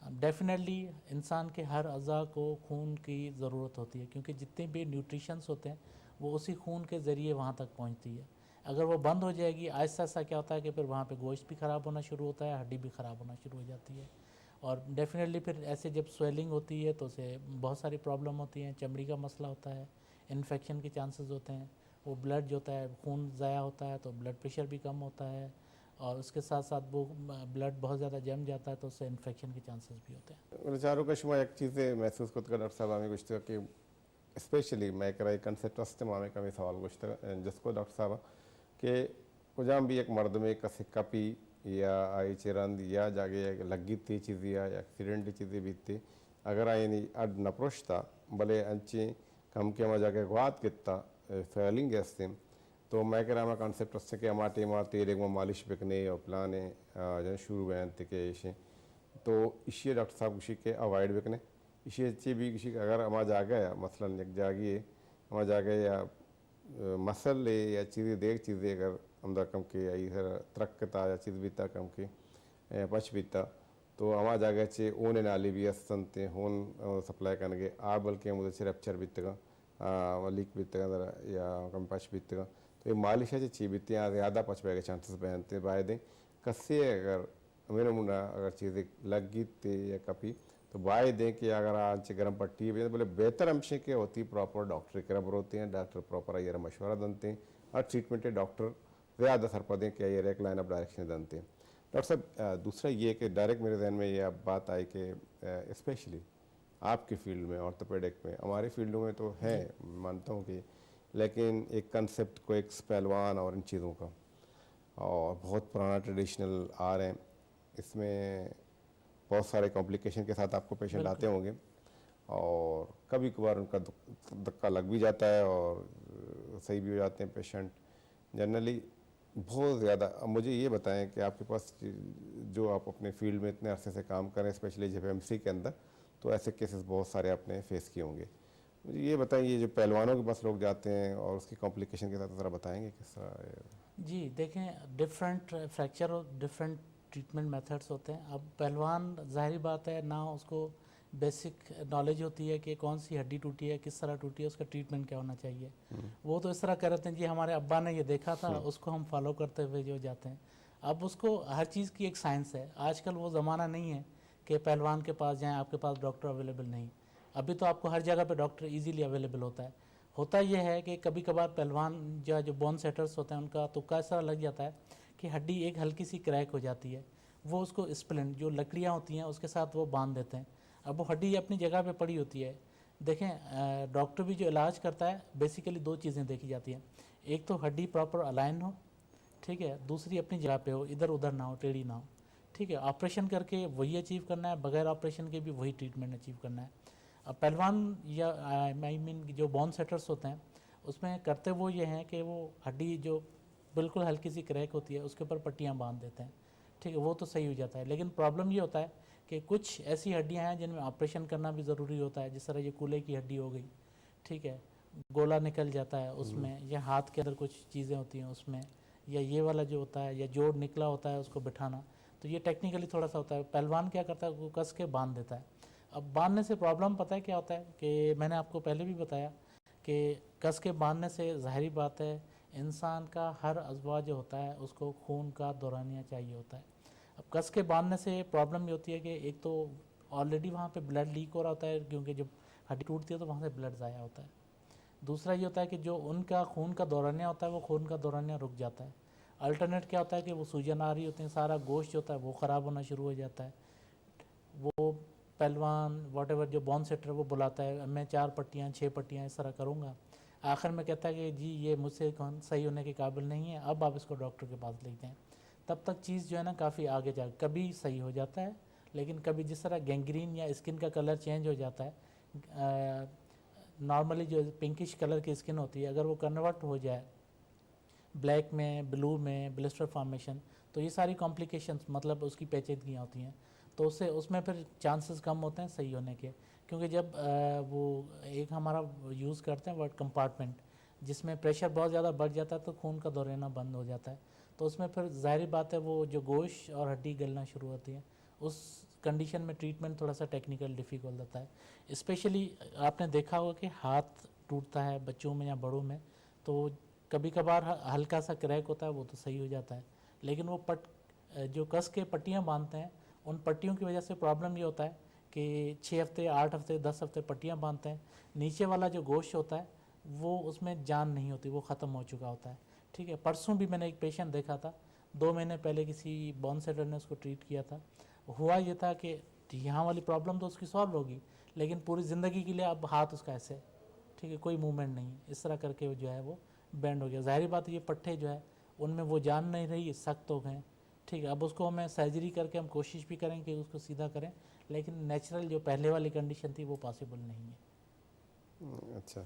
डेफिनेटली इंसान के हर अज़ा को खून की ज़रूरत होती है, क्योंकि जितने भी न्यूट्रिशंस होते हैं वो उसी खून के ज़रिए वहाँ तक पहुँचती है। अगर वो बंद हो जाएगी आहिस्ता आहिस्ता क्या होता है कि फिर वहाँ पे गोश्त भी ख़राब होना शुरू होता है, हड्डी भी ख़राब होना शुरू हो जाती है। और डेफिनेटली फिर ऐसे जब स्वेलिंग होती है तो उसे बहुत सारी प्रॉब्लम होती हैं, चमड़ी का मसला होता है, इन्फेक्शन के चांसेस होते हैं, वो ब्लड जो होता है खून ज़ाया होता है तो ब्लड प्रेशर भी कम होता है, और उसके साथ साथ वो ब्लड बहुत ज़्यादा जम जाता है तो उससे इन्फेक्शन के चांसेस भी होते हैं। चारों का शुमा एक चीज़ें महसूस करते डॉक्टर साहब हमें कुछ कि स्पेशली मैं करा कंसेप्ट वस्ते मामे का भी सवाल कुछ जिसको डॉक्टर साहब के कुजाम भी एक मर्द में कसे कपी या आई चिरंद या जागे लगी थी चीज़ या एक्सीडेंट चीज़ें भी थी अगर आई नहीं अड नप्रोशता भले अंचे कम के वहाँ जाके गुआत कितना फैलिंग गैस तो मैं कह रहा मैं कॉन्सेप्ट उससे कि हमारे टीम तेल एक मालिश बिकने और प्लाने जन शुरू बयान थे कि इसे तो इसे डॉक्टर साहब किसी के अवॉइड बिकने इसे अच्छी भी किसी अगर हमारा जा गया मसलन एक जागिए हमारा जा गया या मसले या चीज़ें देख चीज़ें अगर हम कम के या इधर तरक्ता या चीज़ बीता कम के पच बीता तो हमारा जा गया चे ओने नाली भी असंते होन सप्लाई करने आ बल्कि मुझे रैप्चर बीतगा लीक बीतगा या कम पच बीतगा तो ये मालिश है ची बीती ज़्यादा पच पाए चांसेस बनते बाय दें कस्से अगर मेरे मुंडा अगर चीज़ें लगी थे या कपी तो बाय दें कि अगर आज गर्म पट्टी है बोले बेहतर अंश के होती प्रॉपर डॉक्टर के रबर होते हैं डॉक्टर प्रॉपर ये मशवरा देते हैं और ट्रीटमेंट डॉक्टर ज़्यादा सर पा दें कि ये एक लाइन ऑफ डायरेक्शन देते हैं। डॉक्टर साहब दूसरा ये कि डायरेक्ट मेरे जहन में ये बात आई कि स्पेशली आपकी फील्ड में ऑर्थोपेडिक में हमारी फील्डों में तो है मानता हूँ कि लेकिन एक कंसेप्ट को एक पहलवान और इन चीज़ों का और बहुत पुराना ट्रेडिशनल आ रहे हैं इसमें बहुत सारे कॉम्प्लिकेशन के साथ आपको पेशेंट आते होंगे और कभी कभार उनका धक्का लग भी जाता है और सही भी हो जाते हैं पेशेंट जनरली बहुत ज़्यादा। अब मुझे ये बताएं कि आपके पास जो आप अपने फील्ड में इतने अरसे से काम करें स्पेशली JPMC के अंदर तो ऐसे केसेस बहुत सारे आपने फेस किए होंगे, मुझे ये बताइए जो पहलवानों के पास लोग जाते हैं और उसकी कॉम्प्लिकेशन के साथ ज़रा बताएंगे किस तरह। जी देखें डिफरेंट फ्रैक्चर और डिफरेंट ट्रीटमेंट मेथड्स होते हैं। अब पहलवान जाहिर बात है ना उसको बेसिक नॉलेज होती है कि कौन सी हड्डी टूटी है, किस तरह टूटी है, उसका ट्रीटमेंट क्या होना चाहिए। वो तो इस तरह कह रहे हैं जी हमारे अब्बा ने ये देखा था उसको हम फॉलो करते हुए जो जाते हैं। अब उसको हर चीज़ की एक साइंस है, आजकल वो ज़माना नहीं है कि पहलवान के पास जाएँ आपके पास डॉक्टर अवेलेबल नहीं। अभी तो आपको हर जगह पे डॉक्टर इजीली अवेलेबल होता है। होता यह है कि कभी कभार पहलवान जो बोन सेटर्स होते हैं उनका तुक्का ऐसा लग जाता है कि हड्डी एक हल्की सी क्रैक हो जाती है, वो उसको स्प्लिंट जो लकड़ियाँ होती हैं उसके साथ वो बांध देते हैं। अब वो हड्डी अपनी जगह पे पड़ी होती है। देखें डॉक्टर भी जो इलाज करता है बेसिकली दो चीज़ें देखी जाती हैं, एक तो हड्डी प्रॉपर अलाइन हो, ठीक है, दूसरी अपनी जगह पे हो, इधर उधर ना हो, टेढ़ी ना हो, ठीक है। ऑपरेशन करके वही अचीव करना है, बगैर ऑपरेशन के भी वही ट्रीटमेंट अचीव करना है। अब पहलवान या आई मीन जो बॉन सेटर्स होते हैं उसमें करते वो ये हैं कि वो हड्डी जो बिल्कुल हल्की सी क्रैक होती है उसके ऊपर पट्टियाँ बांध देते हैं, ठीक है, वो तो सही हो जाता है। लेकिन प्रॉब्लम ये होता है कि कुछ ऐसी हड्डियाँ हैं जिनमें ऑपरेशन करना भी ज़रूरी होता है, जिस तरह ये कूल्हे की हड्डी हो गई, ठीक है, गोला निकल जाता है उसमें, या हाथ के अंदर कुछ चीज़ें होती हैं उसमें, या ये वाला जो होता है, या जोड़ निकला होता है उसको बिठाना, तो ये टेक्निकली थोड़ा सा होता है। पहलवान क्या करता है, वो कस के बांध देता है। अब बांधने से प्रॉब्लम पता है क्या होता है कि मैंने आपको पहले भी बताया कि कस के बांधने से ज़ाहिरी बात है इंसान का हर अज़वा जो होता है उसको खून का दौरानिया चाहिए होता है। अब कस के बांधने से प्रॉब्लम ये होती है कि एक तो ऑलरेडी वहाँ पे ब्लड लीक हो रहा होता है, क्योंकि जब हड्डी टूटती है तो वहाँ से ब्लड ज़ाया होता है। दूसरा ये होता है कि जो उनका खून का दौरानिया होता है वो खून का दौरानिया रुक जाता है। अल्टरनेट क्या होता है कि वो सूजन आ रही होती है, सारा गोश्त जो होता है वो ख़राब होना शुरू हो जाता है। वो पहलवान वॉट एवर जो बॉन सेटर वो बुलाता है, मैं 4 पट्टियाँ 6 पट्टियाँ इस तरह करूँगा, आखिर में कहता है कि जी ये मुझसे कौन सही होने के काबिल नहीं है, अब आप इसको डॉक्टर के पास ले जाएँ। तब तक चीज़ जो है ना काफ़ी आगे जा, कभी सही हो जाता है, लेकिन कभी जिस तरह गैंग्रीन या स्किन का कलर चेंज हो जाता है, नॉर्मली जो पिंकिश कलर की स्किन होती है अगर वो कन्वर्ट हो जाए ब्लैक में, ब्लू में, ब्लिस्टर फॉर्मेशन, तो ये सारी कॉम्प्लिकेशंस मतलब उसकी पेचीदगियाँ होती हैं, तो उससे उसमें फिर चांसेस कम होते हैं सही होने के। क्योंकि जब वो एक हमारा यूज़ करते हैं वर्ड कंपार्टमेंट, जिसमें प्रेशर बहुत ज़्यादा बढ़ जाता है तो खून का दौराना बंद हो जाता है, तो उसमें फिर ज़ाहिर बात है वो जो गोश्त और हड्डी गलना शुरू होती है। उस कंडीशन में ट्रीटमेंट थोड़ा सा टेक्निकल डिफ़िकल्ट होता है। स्पेशली आपने देखा होगा कि हाथ टूटता है बच्चों में या बड़ों में, तो कभी कभार हल्का सा क्रैक होता है, वो तो सही हो जाता है, लेकिन वो जो कस के पट्टियाँ बांधते हैं उन पट्टियों की वजह से प्रॉब्लम ये होता है कि 6 हफ्ते 8 हफ्ते 10 हफ्ते पट्टियाँ बांधते हैं, नीचे वाला जो गोश्त होता है वो उसमें जान नहीं होती, वो ख़त्म हो चुका होता है। ठीक है, परसों भी मैंने एक पेशेंट देखा था, 2 महीने पहले किसी बॉन सेटर ने उसको ट्रीट किया था। हुआ ये था कि यहाँ वाली प्रॉब्लम तो उसकी सॉल्व होगी, लेकिन पूरी ज़िंदगी के लिए अब हाथ उसका ऐसे, ठीक है, कोई मूवमेंट नहीं, इस तरह करके वो जो है वो बैंड हो गया। ज़ाहिर बात है ये पट्टे जो है उनमें वो जान नहीं रही, सख्त हो गए। ठीक है, अब उसको हमें सर्जरी करके हम कोशिश भी करें कि उसको सीधा करें, लेकिन नेचुरल जो पहले वाली कंडीशन थी वो पॉसिबल नहीं है। अच्छा,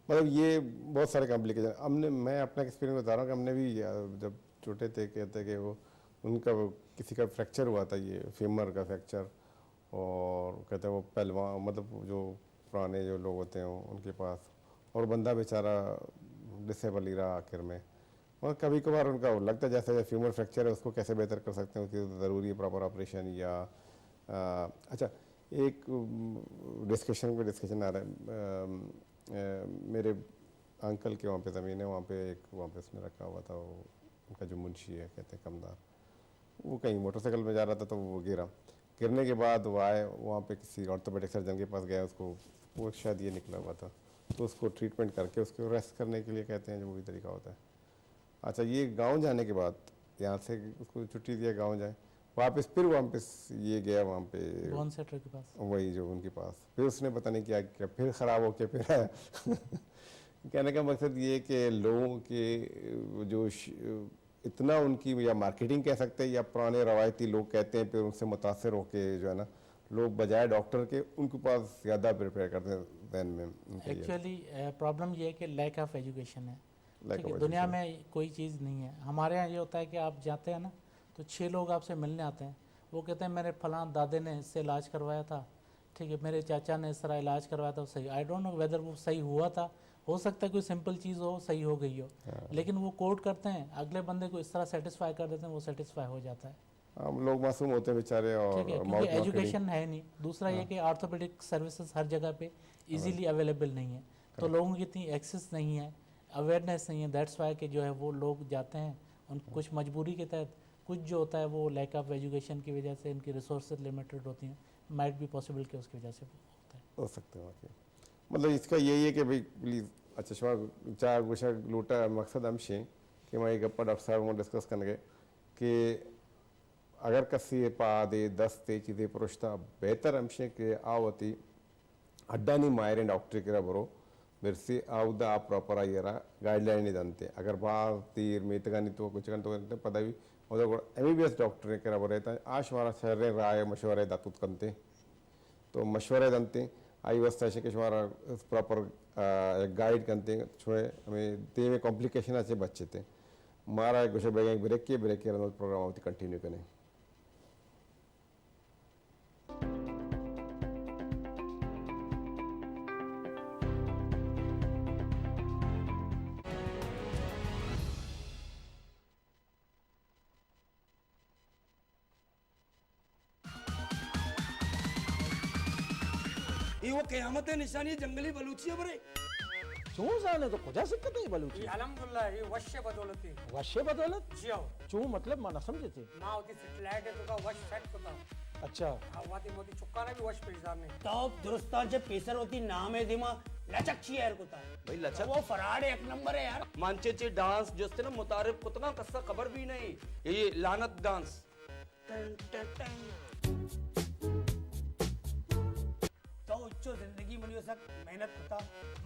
मतलब ये बहुत सारे कॉम्प्लिकेशन हमने, मैं अपना एक्सपीरियंस बता रहा हूँ कि हमने भी जब छोटे थे कहते कि वो उनका किसी का फ्रैक्चर हुआ था, ये फीमर का फ्रैक्चर, और कहते हैं वो पहलवान मतलब जो पुराने जो लोग होते हैं उनके पास, और बंदा बेचारा डिसेबल ही रहा आखिर में। और कभी कभार उनका वो लगता है जैसे फीमर फ्रैक्चर है उसको कैसे बेहतर कर सकते हैं, उसकी ज़रूरी है प्रॉपर ऑपरेशन या अच्छा एक डिस्कशन आ रहा है, मेरे अंकल के वहाँ पे ज़मीन है, वहाँ पे उसने रखा हुआ था, वो उनका जो मुंशी है कहते हैं कमदार, वो कहीं मोटरसाइकिल में जा रहा था तो वो गिरने के बाद वो आए वहाँ पे किसी ऑर्थोपेडिक सर्जन के पास गया, उसको वो शायद ये निकला हुआ था, तो उसको ट्रीटमेंट करके उसको रेस्ट करने के लिए कहते हैं जो भी तरीका होता है। अच्छा, ये गांव जाने के बाद यहाँ से उसको छुट्टी दिया, गांव जाए, वापस ये गया वहाँ पे बॉन सेटर के पास, वही जो उनके पास, फिर उसने पता नहीं क्या फिर ख़राब हो के फिर आया कहने का मकसद ये कि लोगों के जो इतना उनकी या मार्केटिंग कह सकते हैं या पुराने रवायती लोग कहते हैं, फिर उनसे मुतासर होके जो है ना लोग बजाय डॉक्टर के उनके पास ज़्यादा प्रिपेयर करते हैं दैन में। एक्चुअली प्रॉब्लम ये है कि लैक ऑफ एजुकेशन है। दुनिया में कोई चीज़ नहीं है। हमारे यहाँ ये होता है कि आप जाते हैं ना तो 6 लोग आपसे मिलने आते हैं, वो कहते हैं मेरे फलां दादे ने इससे इलाज करवाया था, ठीक है, मेरे चाचा ने इस तरह इलाज करवाया था, सही। आई डोंट नो वेदर वो सही हुआ था, हो सकता है कोई सिंपल चीज़ हो सही हो गई हो, लेकिन वो कोट करते हैं, अगले बंदे को इस तरह सेटिस्फाई कर देते हैं, वो सेटिस्फाई हो जाता है। हम लोग मासूम होते हैं बेचारे, और ठीक है, क्योंकि एजुकेशन है नहीं। दूसरा ये कि ऑर्थोपेडिक सर्विसेज हर जगह पे इजीली अवेलेबल नहीं है, तो लोगों की इतनी एक्सेस नहीं है, अवेयरनेस नहीं है, दैट्स वाई कि जो है वो लोग जाते हैं, उन कुछ मजबूरी के तहत, कुछ जो होता है वो लैक ऑफ एजुकेशन की वजह से इनकी रिसोर्सेज लिमिटेड होती हैं, माइट बी पॉसिबल कि उसकी वजह से होता है, हो सकते हैं। मतलब इसका यही है कि भाई प्लीज़ अच्छा शुमार चार गुशा लूटा मकसद हमशे कि मैं गप्पा डॉक्टर साहब में डिस्कस करने कि अगर कसी पा दे 10 ते चीज़ें पुरुषता बेहतर हमशे कि आवती अड्डा नहीं मायरे डॉक्टर के बरो बिरसी आउद आ प्रॉपर आयरा गाइडलाइन इदंते अगर बार तीर मीतगानी तो कुछ तो पदवी और MBBS डॉक्टर के बरता आशवारा शहर राय मशवरे दातुत कंते तो मशवरे दंते आई वस्ता के शुमारा प्रॉपर गाइड करते छोड़े हमें ते में कॉम्प्लिकेशन अच्छे बच्चे थे मारा गुशे ब्रेक के प्रोग्राम होती कंटिन्यू करें। ये वो क़यामत निशानी जंगली बलूची है बरे चूं जाने तो कुछ सिक्कत है बलूची ये अल्हम्दुलिल्लाह ये वश्य बदौलती वश्य बदौलत जी आओ चूं मतलब माना समझे थे ना होती सेटेलाइट है तो का वश सेट होता अच्छा वाती मोती चुक्का ने भी वश पेशदार ने तो दुरुस्तांचे पेसर होती नाम है दिमा लचकची यार कोता भाई लचक वो फराड एक नंबर है यार मांचेचे डांस जो असते ना मुतारिफ कुतना कस्सा खबर भी नहीं ये लानत डांस तो उच्चो जिंदगी में सक मेहनत होता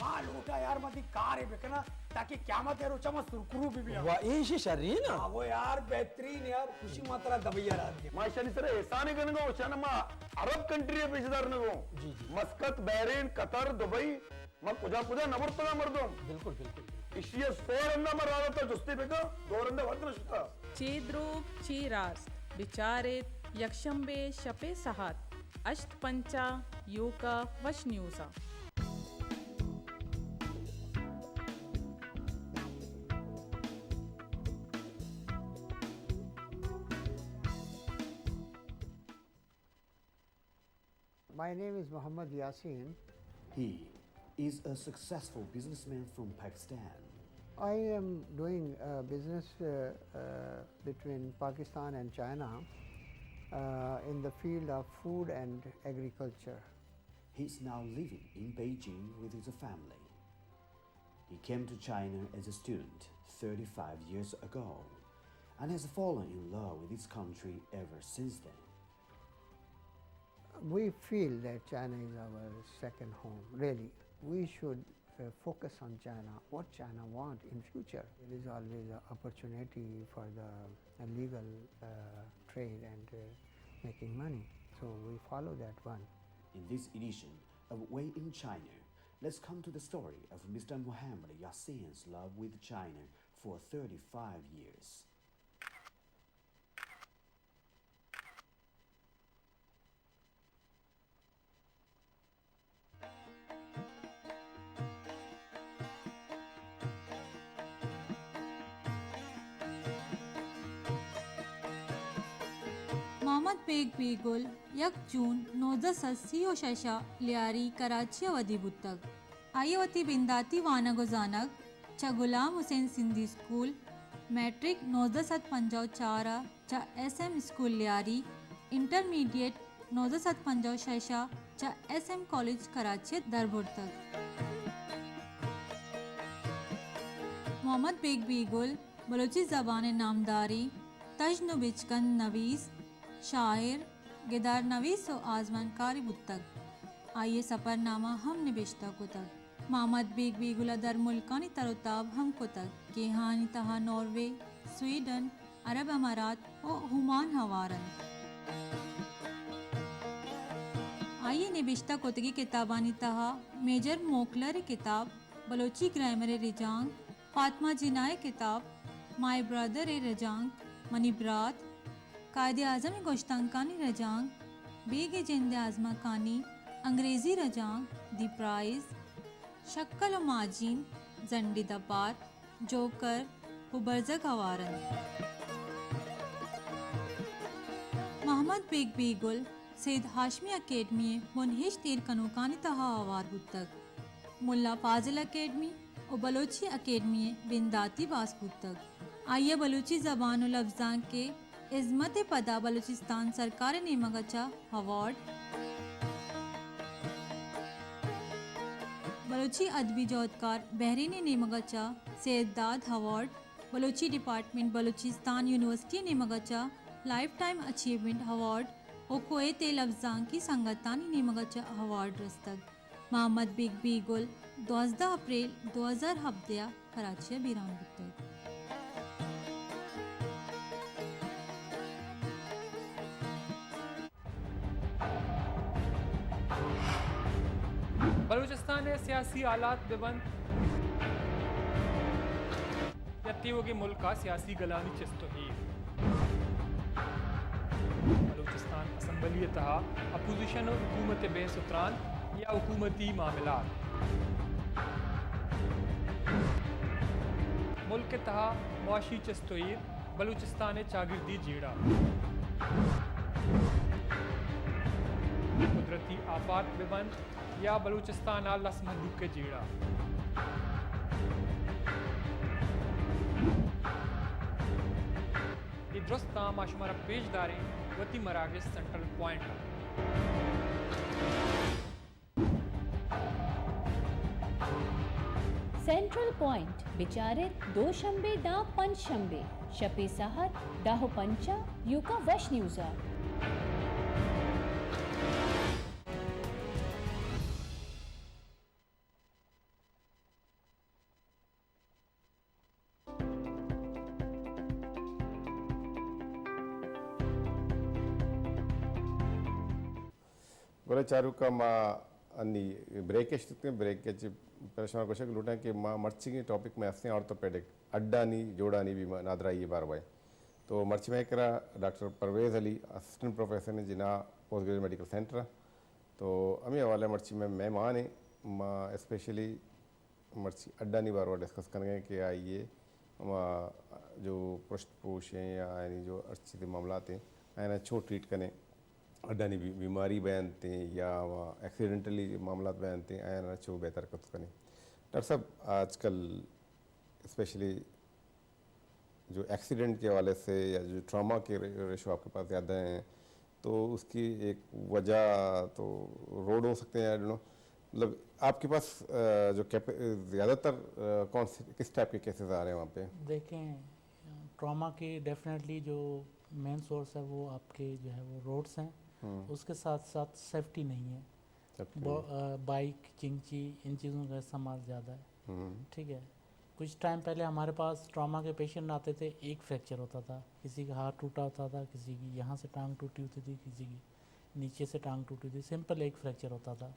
माल उठा यार मती कार है बिकना ताकि क़यामत है रोचा में सुरकुरु भी वाह ये शर्री ना हाँ वो यार बेहतरीन यार खुशी मात्रा दबैया रात के माशानी सर एहसानी करने को शाना मा अरब कंट्री है पेशदार ने को जी जी मस्कत बहरीन कतर दुबई मा कुजा कुजा नबरतला मर्दम बिल्कुल बिल्कुल इशिया स्कोर अंदा मरादा तो जुस्ती बेका दोरंदा वत्र शुता चेद्रोग चेरास बिचारेत यक्षंबे शपे सहात अष्टपंचा योका वशन्यूसा My name is Muhammad Yasin. He is a successful businessman from Pakistan. I am doing business between Pakistan and China in the field of food and agriculture. He's now living in Beijing with his family. He came to China as a student 35 years ago and has fallen in love with his country ever since then. We feel that China is our second home, really. We should focus on China, what China wants in future. There is always an opportunity for the legal trade and making money. So we follow that one. In this edition of Way in China, let's come to the story of Mr. Muhammad Yasin's love with China for 35 years. Mohammad Baig Begul यक June 1986 Lyari Karachi अवधि बुतक आयवती बिंदाती वानगुजानक चा Ghulam Hussain Sindhi school matric 1954 चा SM school Lyari intermediate 1956 चा SM college Karachi दरबुतक मोहम्मद बेग बेगुल बलोची ज़बान नामदारी तजनु बिचकन नवीस शायर गिदार नवीस व आजमान कारी बुतक आइए सफ़रनामा हम निबिश्ता को तक मोहम्मद बेग बेगुला दर मुल्कानी तरोताब हम को तक के हानि तहा नॉर्वे स्वीडन अरब अमारात और हुमान हवारन आइए निबिश्ता कोतगी किताबानी तहा मेजर मोकलर किताब बलोची ग्रामर रिजांग फातिमा जिनाए किताब माय ब्रदर ए रजांग मनीब्रात कायदे आज़म गोश्तांकानी रजांग बेग जिंद आज़मा कानी अंग्रेज़ी रजांग दी प्राइज़ शक्ल व माजीन जंडी दपार जोकर हुबरजक हवारन मोहम्मद बेग बेगुल सैयद हाशमी अकेडमी मुनहिश तीर कनूकानी तहा आवार बुतक मुल्ला फाजिल अकेडमी और बलोची अकेडमी बिंदाती बास बुतक आइए बलूची ज़बान व लफ्ज़ां के इज़्मत पदा बलूचिस्तान सरकार ने मगचा अवार्ड बलूची अदबी जोधकार बहरीन ने मगचा सैयदाद award Baluchi department Balochistan university ने मगचा लाइफ टाइम अचीवमेंट अवार्ड और कुवैत लफ्ज़ां की संगतानी ने मगचा अवार्ड रस्तक मोहम्मद बेग बेगुल 12 अप्रैल 2017 कराची बिरान बुतक बलूचिस्तान सियासी हालात बेबंद यत्तीवों मुल्क का सियासी गलानी चिस्तहीर बलूचिस्तान असम्बली तहा अपोजिशन और हुकूमत बेसुतरान या हुकूमती मामलात मुल्क के तहा मुआशी चिस्तहीर बलूचिस्तान चागिर्दी जीड़ा कुदरती आफात बिबन या बलूचिस्तान लस मंदूक के जीड़ा। दुरुस्त माशुमारा पेशदारें वती मराकज़ सेंट्रल पॉइंट। सेंट्रल पॉइंट बिचारित दोशंबे दा पंचशंबे शपे सहर दाहो पंचा युका वश न्यूज़ा। बोले चारू का माँ अन्नी ब्रेक ब्रेक प्रश्न क्वेश्चन लूटा कि माँ मर्ची की टॉपिक में असने ऑर्थोपेडिक अड्डा नी जोड़ा नी भी नादरा ये बार बाय तो मर्ची में करा doctor Parvez Ali assistant professor ने Jinnah post graduate medical centre तो अमी हवाले मर्ची में मेहमान है माँ स्पेशली मर्ची अड्डा नी बार बार डिस्कस करेंगे कि आइए जो पृष्ठ पोष हैं या यानी जो अच्छी मामला हैं आना छो ट्रीट करें अड्डानी बीमारी बयान थे या एक्सीडेंटली मामला बयान थे आया छो बेहतर कर करें। डॉक्टर साहब आजकल स्पेशली जो एक्सीडेंट के हवाले से या जो ट्रॉमा के रेशो आपके पास ज़्यादा हैं तो उसकी एक वजह तो रोड हो सकते हैं मतलब आपके पास जो ज़्यादातर कौन से किस टाइप के केसेस आ रहे हैं वहाँ पे? देखें ट्रॉमा के डेफिनेटली जो मेन सोर्स है वो आपके जो है वो रोड्स हैं, उसके साथ साथ सेफ्टी नहीं है। बाइक चिंची इन चीज़ों का इस्तेमाल ज़्यादा है। ठीक है, कुछ टाइम पहले हमारे पास ट्रॉमा के पेशेंट आते थे, एक फ्रैक्चर होता था, किसी का हाथ टूटा होता था, किसी की यहाँ से टांग टूटी होती थी, किसी की नीचे से टांग टूटी थी, सिंपल एक फ्रैक्चर होता था।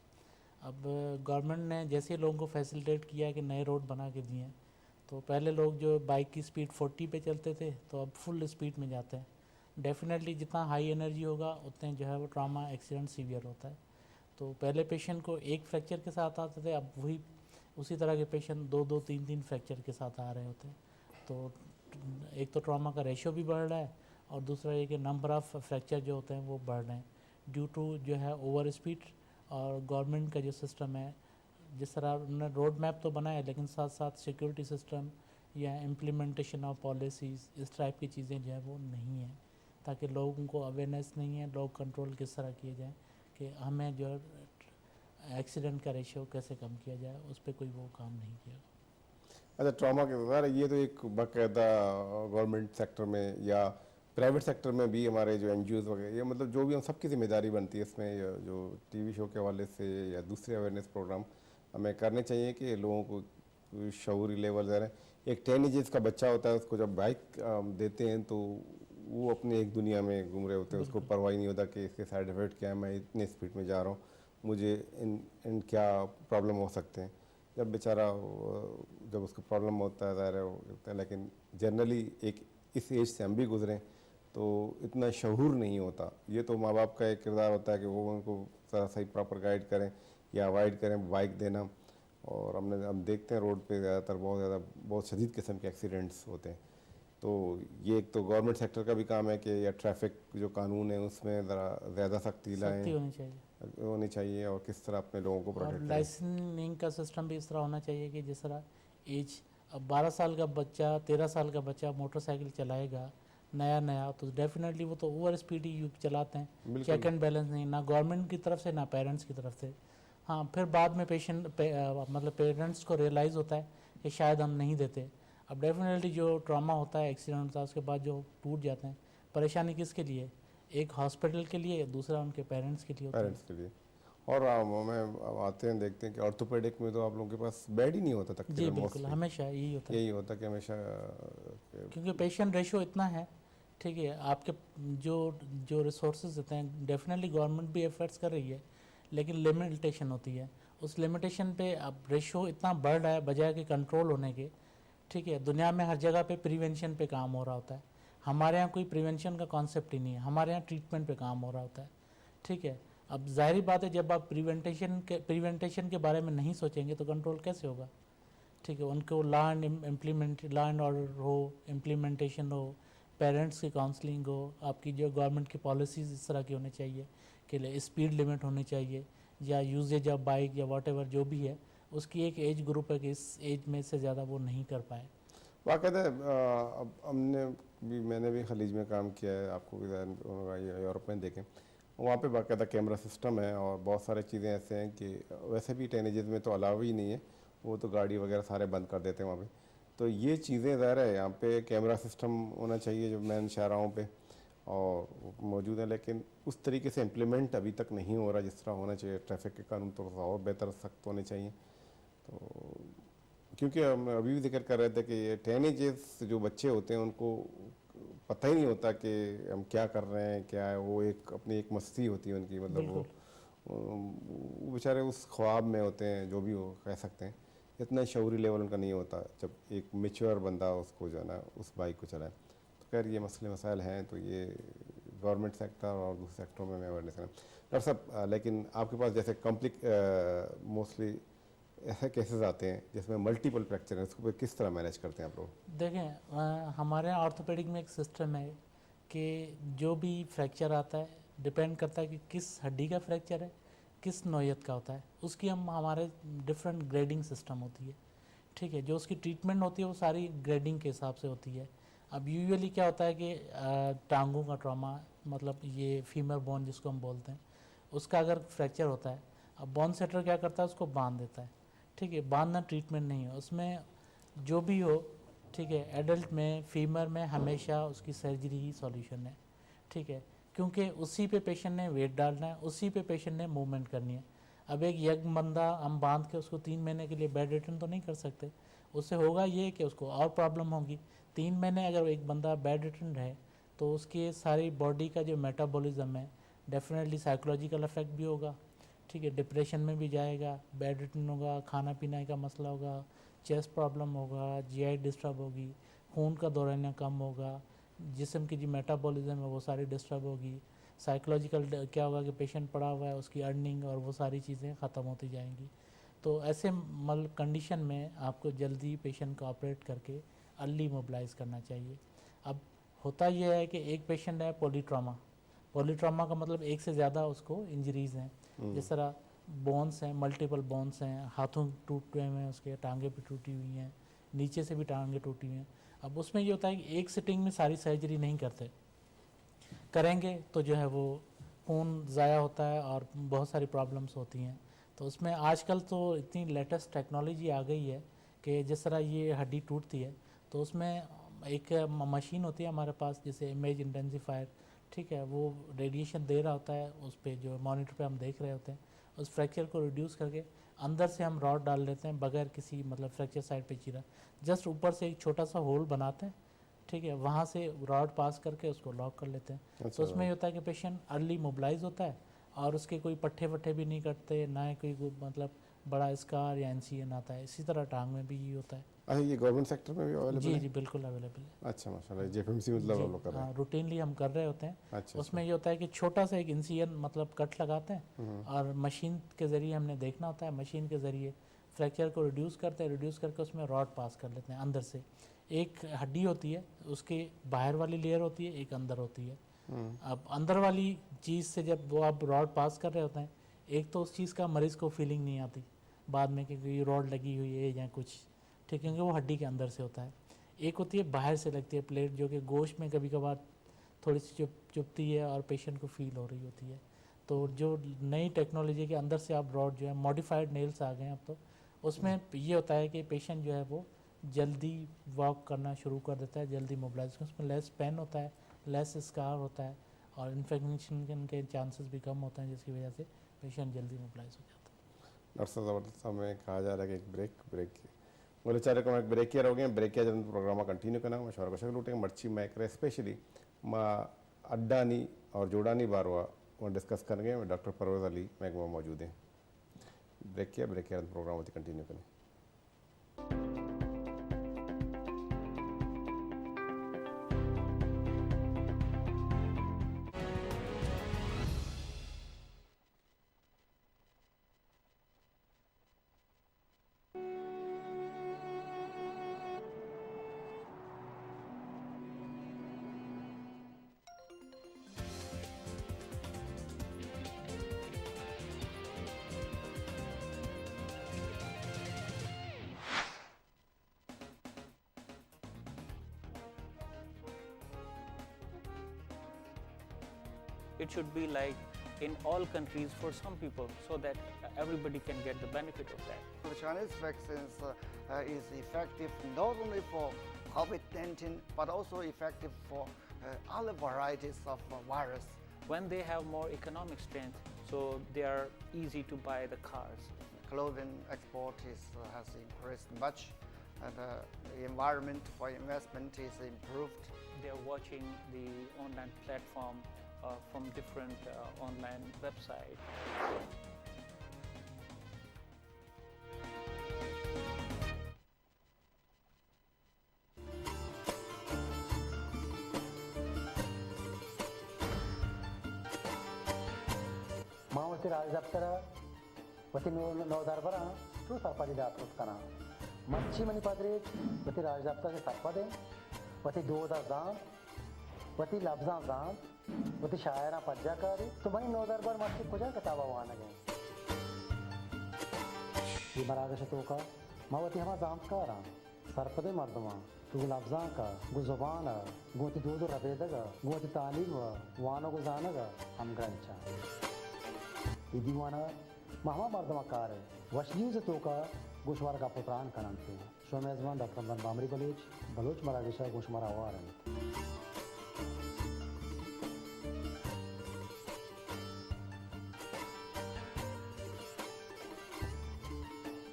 अब गवर्नमेंट ने जैसे लोगों को फैसिलिटेट किया कि नए रोड बना के दिए, तो पहले लोग जो बाइक की स्पीड 40 पे चलते थे तो अब फुल स्पीड में जाते हैं। डेफिनेटली जितना हाई एनर्जी होगा उतने जो है वो ट्रॉमा एक्सीडेंट सीवियर होता है। तो पहले पेशेंट को एक फ्रैक्चर के साथ आते थे, अब वही उसी तरह के पेशेंट 2-2, 3-3 फ्रैक्चर के साथ आ रहे होते हैं। तो एक तो ट्रॉमा का रेशो भी बढ़ रहा है और दूसरा ये कि नंबर ऑफ़ फ्रैक्चर जो होते हैं वो बढ़ रहे हैं ड्यू टू जो है ओवर स्पीड। और गवर्नमेंट का जो सिस्टम है, जिस तरह उन्होंने रोड मैप तो बनाया लेकिन साथ साथ सिक्योरिटी सिस्टम या इम्प्लीमेंटेशन ऑफ पॉलिसीज़ इस टाइप की चीज़ें जो है वो नहीं है, ताकि लोगों को अवेयरनेस नहीं है, लोग कंट्रोल किस तरह किए जाए कि हमें जो एक्सीडेंट का रेशियो कैसे कम किया जाए, उस पर कोई वो काम नहीं किया। अच्छा, ट्रॉमा के बारे ये तो एक बाकायदा गवर्नमेंट सेक्टर में या प्राइवेट सेक्टर में भी हमारे जो NGOs वगैरह, ये मतलब जो भी हम सबकी जिम्मेदारी बनती है इसमें, जो TV शो के हवाले से या दूसरे अवेयरनेस प्रोग्राम हमें करने चाहिए कि लोगों को शऊरी लेवल ज़रा। एक 10 एज का बच्चा होता है, उसको जब बाइक देते हैं तो वो अपने एक दुनिया में घूम रहे होते हैं, उसको परवाह नहीं होता कि इसके साइड इफ़ेक्ट क्या है, मैं इतने स्पीड में जा रहा हूँ, मुझे इन क्या प्रॉब्लम हो सकते हैं। जब बेचारा जब उसको प्रॉब्लम होता है ज़ाहिर होता है, लेकिन जनरली एक इस एज से हम भी गुजरें तो इतना शहूर नहीं होता। ये तो माँ बाप का एक किरदार होता है कि वो उनको ज़रा सही प्रॉपर गाइड करें या अवॉइड करें बाइक देना। और हम देखते हैं रोड पे ज़्यादातर बहुत शदीद किस्म के एक्सीडेंट्स होते हैं। तो ये एक तो गवर्नमेंट सेक्टर का भी काम है कि या ट्रैफिक जो कानून है उसमें ज़रा ज़्यादा सख्ती लाएँ होनी चाहिए और किस तरह अपने लोगों को प्रोटेक्ट करें। लाइसेंसिंग का सिस्टम भी इस तरह होना चाहिए कि जिस तरह एज, अब 12 साल का बच्चा 13 साल का बच्चा मोटरसाइकिल चलाएगा नया तो डेफिनेटली वो तो ओवर स्पीड ही चलाते हैं, चेक एंड बैलेंस नहीं, ना गवर्नमेंट की तरफ से ना पेरेंट्स की तरफ से। हाँ, फिर बाद में मतलब पेरेंट्स को रियलाइज़ होता है कि शायद हम नहीं देते। अब डेफिनेटली जो ट्रॉमा होता है, एक्सीडेंट होता है, उसके बाद जो टूट जाते हैं, परेशानी किसके लिए? एक हॉस्पिटल के लिए, दूसरा उनके पेरेंट्स के लिए होता है। पेरेंट्स के लिए। और हमें आते हैं देखते हैं कि ऑर्थोपेडिक में तो आप लोगों के पास बेड ही नहीं होता तक। जी बिल्कुल, हमेशा यही होता है कि हमेशा, क्योंकि पेशेंट रेशो इतना है। ठीक है, आपके जो रिसोर्सेज होते हैं, डेफिनेटली गवर्नमेंट भी एफर्ट्स कर रही है, लेकिन लिमिटेशन होती है। उस लिमिटेशन पे अब रेशो इतना बढ़ रहा है बजाय कि कंट्रोल होने के। ठीक है, दुनिया में हर जगह पे प्रिवेंशन पे काम हो रहा होता है, हमारे यहाँ कोई प्रिवेंशन का कॉन्सेप्ट ही नहीं है, हमारे यहाँ ट्रीटमेंट पे काम हो रहा होता है। ठीक है, अब जाहिर बात है जब आप प्रिवेंटेशन के बारे में नहीं सोचेंगे तो कंट्रोल कैसे होगा? ठीक है, उनको लॉ एंड ऑर्डर हो, इम्प्लीमेंटेशन हो, पेरेंट्स की काउंसलिंग हो, आपकी जो गवर्नमेंट की पॉलिसीज़ इस तरह की होनी चाहिए के लिए स्पीड लिमिट होनी चाहिए, या यूजेज ऑफ बाइक या वॉट एवर जो भी है, उसकी एक एज ग्रुप है कि इस एज में से ज़्यादा वो नहीं कर पाए। वाक़ई अब मैंने भी खलीज में काम किया है, आपको भी होगा, यूरोप में देखें, वहाँ पे बाकायदा कैमरा सिस्टम है और बहुत सारी चीज़ें ऐसे हैं कि वैसे भी टीनेजर्स में तो अलाउ ही नहीं है, वो तो गाड़ी वगैरह सारे बंद कर देते हैं वहाँ पे। तो ये चीज़ें ज़ाहिर है यहाँ पे कैमरा सिस्टम होना चाहिए जो मेन शाहराहों पे और मौजूद है, लेकिन उस तरीके से इम्प्लीमेंट अभी तक नहीं हो रहा जिस तरह होना चाहिए। ट्रैफिक के कानून तो और बेहतर सख्त होने चाहिए। तो क्योंकि हम अभी भी जिक्र कर रहे थे कि ये टीनेजर्स जो बच्चे होते हैं उनको पता ही नहीं होता कि हम क्या कर रहे हैं, क्या है, वो अपनी एक मस्ती होती है उनकी, मतलब वो बेचारे उस ख्वाब में होते हैं, जो भी हो कह सकते हैं। इतना शऊरी लेवल उनका नहीं होता जब एक मैच्योर बंदा उसको जो है ना उस बाइक को चलाए। तो खैर ये मसले मसाइल हैं, तो ये गवर्नमेंट सेक्टर और दूसरे सेक्टरों में अवेयरनेस करना। डॉक्टर साहब, लेकिन आपके पास जैसे मोस्टली ऐसे केसेस आते हैं जिसमें मल्टीपल फ्रैक्चर है, उसको किस तरह मैनेज करते हैं आप लोग? देखें, हमारे यहाँ ऑर्थोपेडिक में एक सिस्टम है कि जो भी फ्रैक्चर आता है डिपेंड करता है कि किस हड्डी का फ्रैक्चर है, किस नौयत का होता है, उसकी हमारे डिफरेंट ग्रेडिंग सिस्टम होती है। ठीक है, जो उसकी ट्रीटमेंट होती है वो सारी ग्रेडिंग के हिसाब से होती है। अब यूजुअली क्या होता है कि टांगों का ट्रॉमा, मतलब ये फीमर बोन जिसको हम बोलते हैं, उसका अगर फ्रैक्चर होता है, अब बोन सेटर क्या करता है, उसको बांध देता है। ठीक है, बांधना ट्रीटमेंट नहीं है उसमें, जो भी हो। ठीक है, एडल्ट में, फीमर में हमेशा उसकी सर्जरी ही सॉल्यूशन है। ठीक है, क्योंकि उसी पे पेशेंट ने वेट डालना है, उसी पे पेशेंट ने मूवमेंट करनी है। अब एक यंग बंदा हम बांध के उसको 3 महीने के लिए बेड रिटर्न तो नहीं कर सकते, उससे होगा ये कि उसको और प्रॉब्लम होगी। 3 महीने अगर एक बंदा बेड रिटर्न रहे तो उसकी सारी बॉडी का जो मेटाबॉलिज्म है, डेफिनेटली साइकोलॉजिकल इफेक्ट भी होगा। ठीक है, डिप्रेशन में भी जाएगा, बेड रिटर्न होगा, खाना पीना का मसला होगा, चेस्ट प्रॉब्लम होगा, जीआई डिस्टर्ब होगी, खून का दौराना कम होगा, जिस्म की जो मेटाबॉलिज्म है वो सारी डिस्टर्ब होगी। साइकोलॉजिकल क्या होगा कि पेशेंट पड़ा हुआ है, उसकी अर्निंग और वो सारी चीज़ें ख़त्म होती जाएंगी। तो ऐसे कंडीशन में आपको जल्दी पेशेंट को ऑपरेट करके अर्ली मोबिलाइज़ करना चाहिए। अब होता यह है कि एक पेशेंट है पॉलीट्रामा का मतलब एक से ज़्यादा उसको इंजरीज़ हैं, जिस तरह बोन्स हैं, मल्टीपल बोन्स हैं, हाथों टूटे हुए हैं, उसके टांगे भी टूटी हुई हैं, नीचे से भी टांगे टूटी हुई हैं। अब उसमें ये होता है कि एक सिटिंग में सारी सर्जरी नहीं करते, करेंगे तो जो है वो खून ज़ाया होता है और बहुत सारी प्रॉब्लम्स होती हैं। तो उसमें आजकल तो इतनी लेटेस्ट टेक्नोलॉजी आ गई है कि जिस तरह ये हड्डी टूटती है तो उसमें एक मशीन होती है हमारे पास, जैसे इमेज इंटेंसिफायर। ठीक है, वो रेडिएशन दे रहा होता है उस पर, जो मॉनिटर पे हम देख रहे होते हैं, उस फ्रैक्चर को रिड्यूस करके अंदर से हम रॉड डाल देते हैं बगैर किसी मतलब फ्रैक्चर साइड पे चीरा, जस्ट ऊपर से एक छोटा सा होल बनाते हैं। ठीक है, वहाँ से रॉड पास करके उसको लॉक कर लेते हैं। अच्छा। तो उसमें ये होता है कि पेशेंट अर्ली मोबिलाइज होता है और उसके कोई पट्टे वट्टे भी नहीं कटते, ना ही कोई मतलब बड़ा स्कार या एनसीएन आता है। इसी तरह टांग में भी ये होता है। अच्छा, ये गवर्नमेंट सेक्टर में भी अवेलेबल है? जी बिल्कुल अवेलेबल है। अच्छा, माशाल्लाह, जेएफएमसी मतलब हम लोग कर रहे हैं। रूटीनली हम कर रहे होते हैं। अच्छा, उसमें ये होता है कि छोटा सा एक इंसिजन मतलब कट लगाते हैं और मशीन के ज़रिए हमने देखना होता है, मशीन के ज़रिए फ्रैक्चर को रिड्यूस करते हैं, रिड्यूस करके उसमें रॉड पास कर लेते हैं अंदर से। एक हड्डी होती है, उसके बाहर वाली लेयर होती है, एक अंदर होती है। अब अंदर वाली चीज़ से जब वो आप रॉड पास कर रहे होते हैं, एक तो उस चीज़ का मरीज़ को फीलिंग नहीं आती बाद में कि ये रॉड लगी हुई है या कुछ, ठीक है, क्योंकि वो हड्डी के अंदर से होता है। एक होती है बाहर से लगती है प्लेट, जो कि गोश्त में कभी कभार थोड़ी सी चुभती है और पेशेंट को फील हो रही होती है। तो जो नई टेक्नोलॉजी के अंदर से आप रॉड जो है, मॉडिफाइड नेल्स आ गए हैं अब तो, उसमें ये होता है कि पेशेंट जो है वो जल्दी वॉक करना शुरू कर देता है, जल्दी मोबिलाइज, उसमें लेस पेन होता है, लेस स्कार होता है और इन्फेक्शन के चांसेस भी कम होते हैं, जिसकी वजह से पेशेंट जल्दी मोबिलाइज हो जाता है। डॉक्टर साहब, ज़बरदस्त समय कहा जा रहा है कि एक ब्रेक बोले चारे को एक ब्रेक किया रहोगे, ब्रेक किया जब प्रोग्राम कंटिन्यू करना मशवरा को शक्ल लूटेंगे मर्ची मैक्रे स्पेशली माँ अड्डानी और जोड़ानी बारवा वो डिस्कस करेंगे। डॉक्टर परवेज़ अली महकमा मौजूद हैं। ब्रेक किया प्रोग्राम होती कंटिन्यू करें। it should be like in all countries for some people, so that everybody can get the benefit of that. The Chinese vaccines is effective not only for COVID-19 but also effective for other varieties of virus. When they have more economic strength, so they are easy to buy the cars. Clothing export has increased much, and the environment for investment is improved. They are watching the online platform from different online websites. मावती राजदप्तर वती no दरबार तू सरपदी दात करा मच्छी money पदरी वती राजदप्तर के सरपदे वती दो दाम वती लफ्जा दाम वती शायरा पज्जाकारी तुम्हारी नो दरबार मच्छी कुछ किताबा वहाँ लगे ये मरागश तो का मावती हमारा दाम करा सरपदे मर्दमा तू लफ्जा का गु जुबान गोती दो रबेदगा गोती तालीम वानो गुजानगा हम ग्रंचा दीवाना महमा मर्दमाकार वशनीज तो का गोशवार का पुत्रान कनाते शो मेजबान डॉक्टर बामरी बलोच मरागशा गोशमारा वार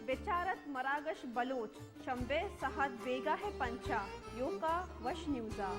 बेचारत मरागश बलोच शंबे सहद बेगा है पंचा योका वश न्यूज़ा।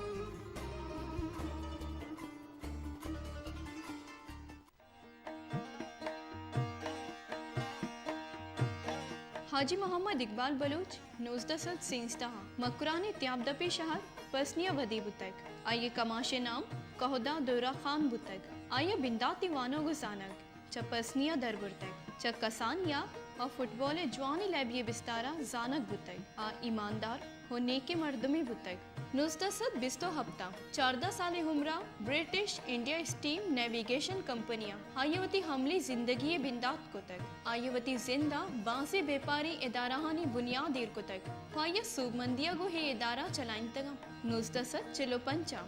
हाजी मोहम्मद इकबाल बलूच 19 मकुरान त्याबदपी शहर पसनिया वदी बुतक आइए कमाशे नाम कहोदा दोरा खान बुतक आइए बिंदाती वानो गुजानक च पसनिया दर बुतक च कसान या और फुटबॉल जवानी लैबिये बिस्तारा जानक बुतक आ ईमानदार होने के मर्दमी बुतक 19 हफ्ता 14 साल उम्रा ब्रिटिश इंडिया स्टीम नेविगेशन कंपनियां आयवती हमली जिंदगी बिंदात को तक आयवती जिंदा बांसे व्यापारी इदाराहानी बुनियाद ईर को तक आय सुबमंदिया गो हे इदारा चलाइन तगम 19 चिलो पंचा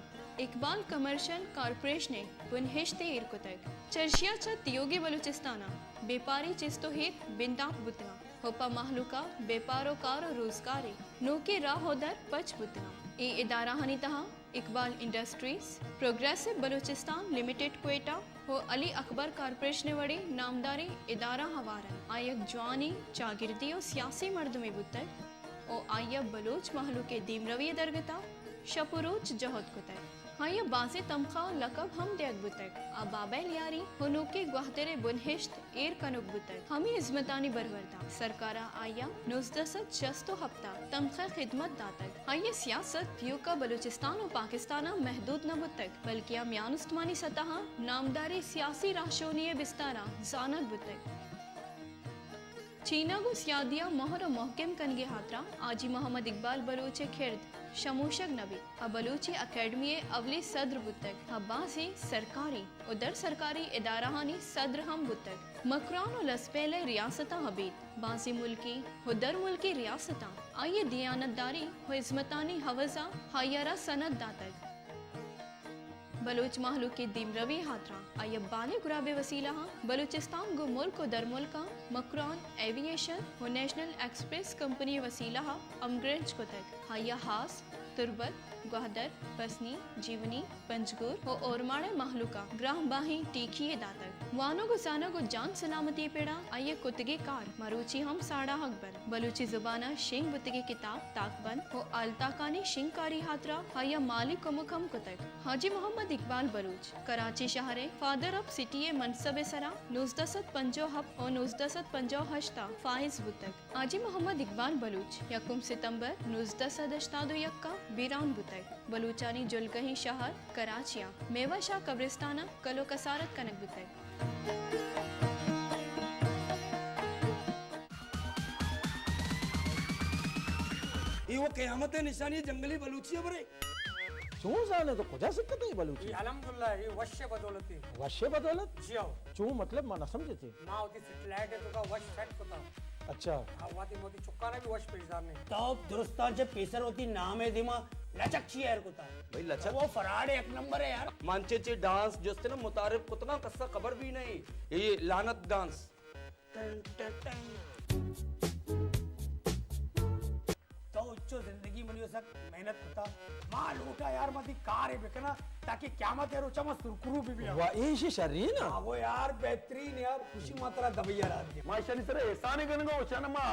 इकबाल कमर्शियल कॉर्पोरेशन बुनहिश्ते ईर को तक चर्शिया च तियोगी बलूचिस्ताना व्यापारी चिस्तो हेत बिंदात बुतना होपा महलुका व्यापारो कार रोजगारी नोके राह होदर पच बुतना ए इदारा हनी तहा Iqbal industries progressive Balochistan limited Quetta हो अली अकबर कॉर्पोरेशन वड़ी नामदारी इदारा हवारन आयक जवानी चागिर्दी और सियासी मर्द में बुतक ओ आयब बलोच महलू के दीमरवी दरगता शपुरोच जहद कुतक हाय बासे तमखा लकब हम देख बुतक आ बाबैल यारी हुनुके ग्वाहतेरे बुनहिश्त एर कनुक बुतक हमी इज़्मतानी बरवरता सरकारा आया 19 हफ्ता तमखा खिदमत दातक आये सियासत यूका बलूचिस्तान और पाकिस्तान महदूद न बुतक बल्कि म्यानुस्तमानी सतह नामदारी सियासी राशोनिय बिस्तारा जानक बुतक चीना गो सियादिया मोहर और मोहकम कनगे हात्रा आजी मोहम्मद इकबाल बलूचे खिर्द शमूशक नबी अब बलूची अकेडमी अवली सद्र बुतक हब्बासी सरकारी उधर सरकारी इदाराहानी सद्र हम बुतक मकरान और लसपेले रियासता हबीद बासी मुल्की उधर मुल्की रियासता आइए दियानतदारी हो इज़्मतानी हवजा हायरा सनद दातक बलूच महलू के दीमरवी हात्रा आयब बाले गुराबे वसीला बलूचिस्तान गो मुल्क और दर मुल्का मकरान एविएशन हो नेशनल एक्सप्रेस कंपनी वसीला अमग्रेंज को तक हाया हास तुरबत ग्वाहदर बसनी जीवनी पंजगुर हो ओरमाड़े महलूका ग्राम बाही टीखी दातक वानो गो जाना गो जान सलामती पेड़ा आइए कुतगे कार मरूची हम साड़ा हकबर बलूची जुबाना शिंग बुतगे किताब ताकबंद हो अलताकानी शिंगकारी हात्रा हाया मालिक को मुखम कुतक हाजी मोहम्मद इकबाल बलूच कराची शहरे फादर ऑफ सिटी मनसब सरा 1950 हब और 1958 फाइज बुतक आजी मोहम्मद इकबाल बलूच यकुम सितंबर 1982 यक्का बीरान बुतक बलूचानी जुलकही शहर कराचिया मेवा शाह कब्रिस्ताना कलो कसारत कनक बुतक ये वो क़यामत निशानी जंगली बलूची बरे चूं जाने तो कुछ सिक्कत है बलूची अल्हम्दुलिल्लाह ये वश्य बदौलत है वश्य बदौलत जी आओ चूं मतलब माना समझे थे ना होती सेटेलाइट है तो का वश सेट होता अच्छा वाती मोती चुक्काना भी वश पेशदार ने तो दुरुस्तांचे पेसर होती नाम है दिमा लचक छी यार कोता भाई लचक वो फराड एक नंबर है यार मांचेचे डांस जो असते ना मुतारिफ कुतना कस्सा खबर भी नहीं ये लानत डांस तो उच्चो जिंदगी में यो सक मेहनत होता माल उठा यार मती कार है बिकना ताकि क़यामत है रोचा मत सुरकुरू भी वाह ये शरीर ना हाँ वो यार बेहतरीन यार खुशी मात्रा दबैया रात दिया माशानी सर एहसान ही करने को चना मा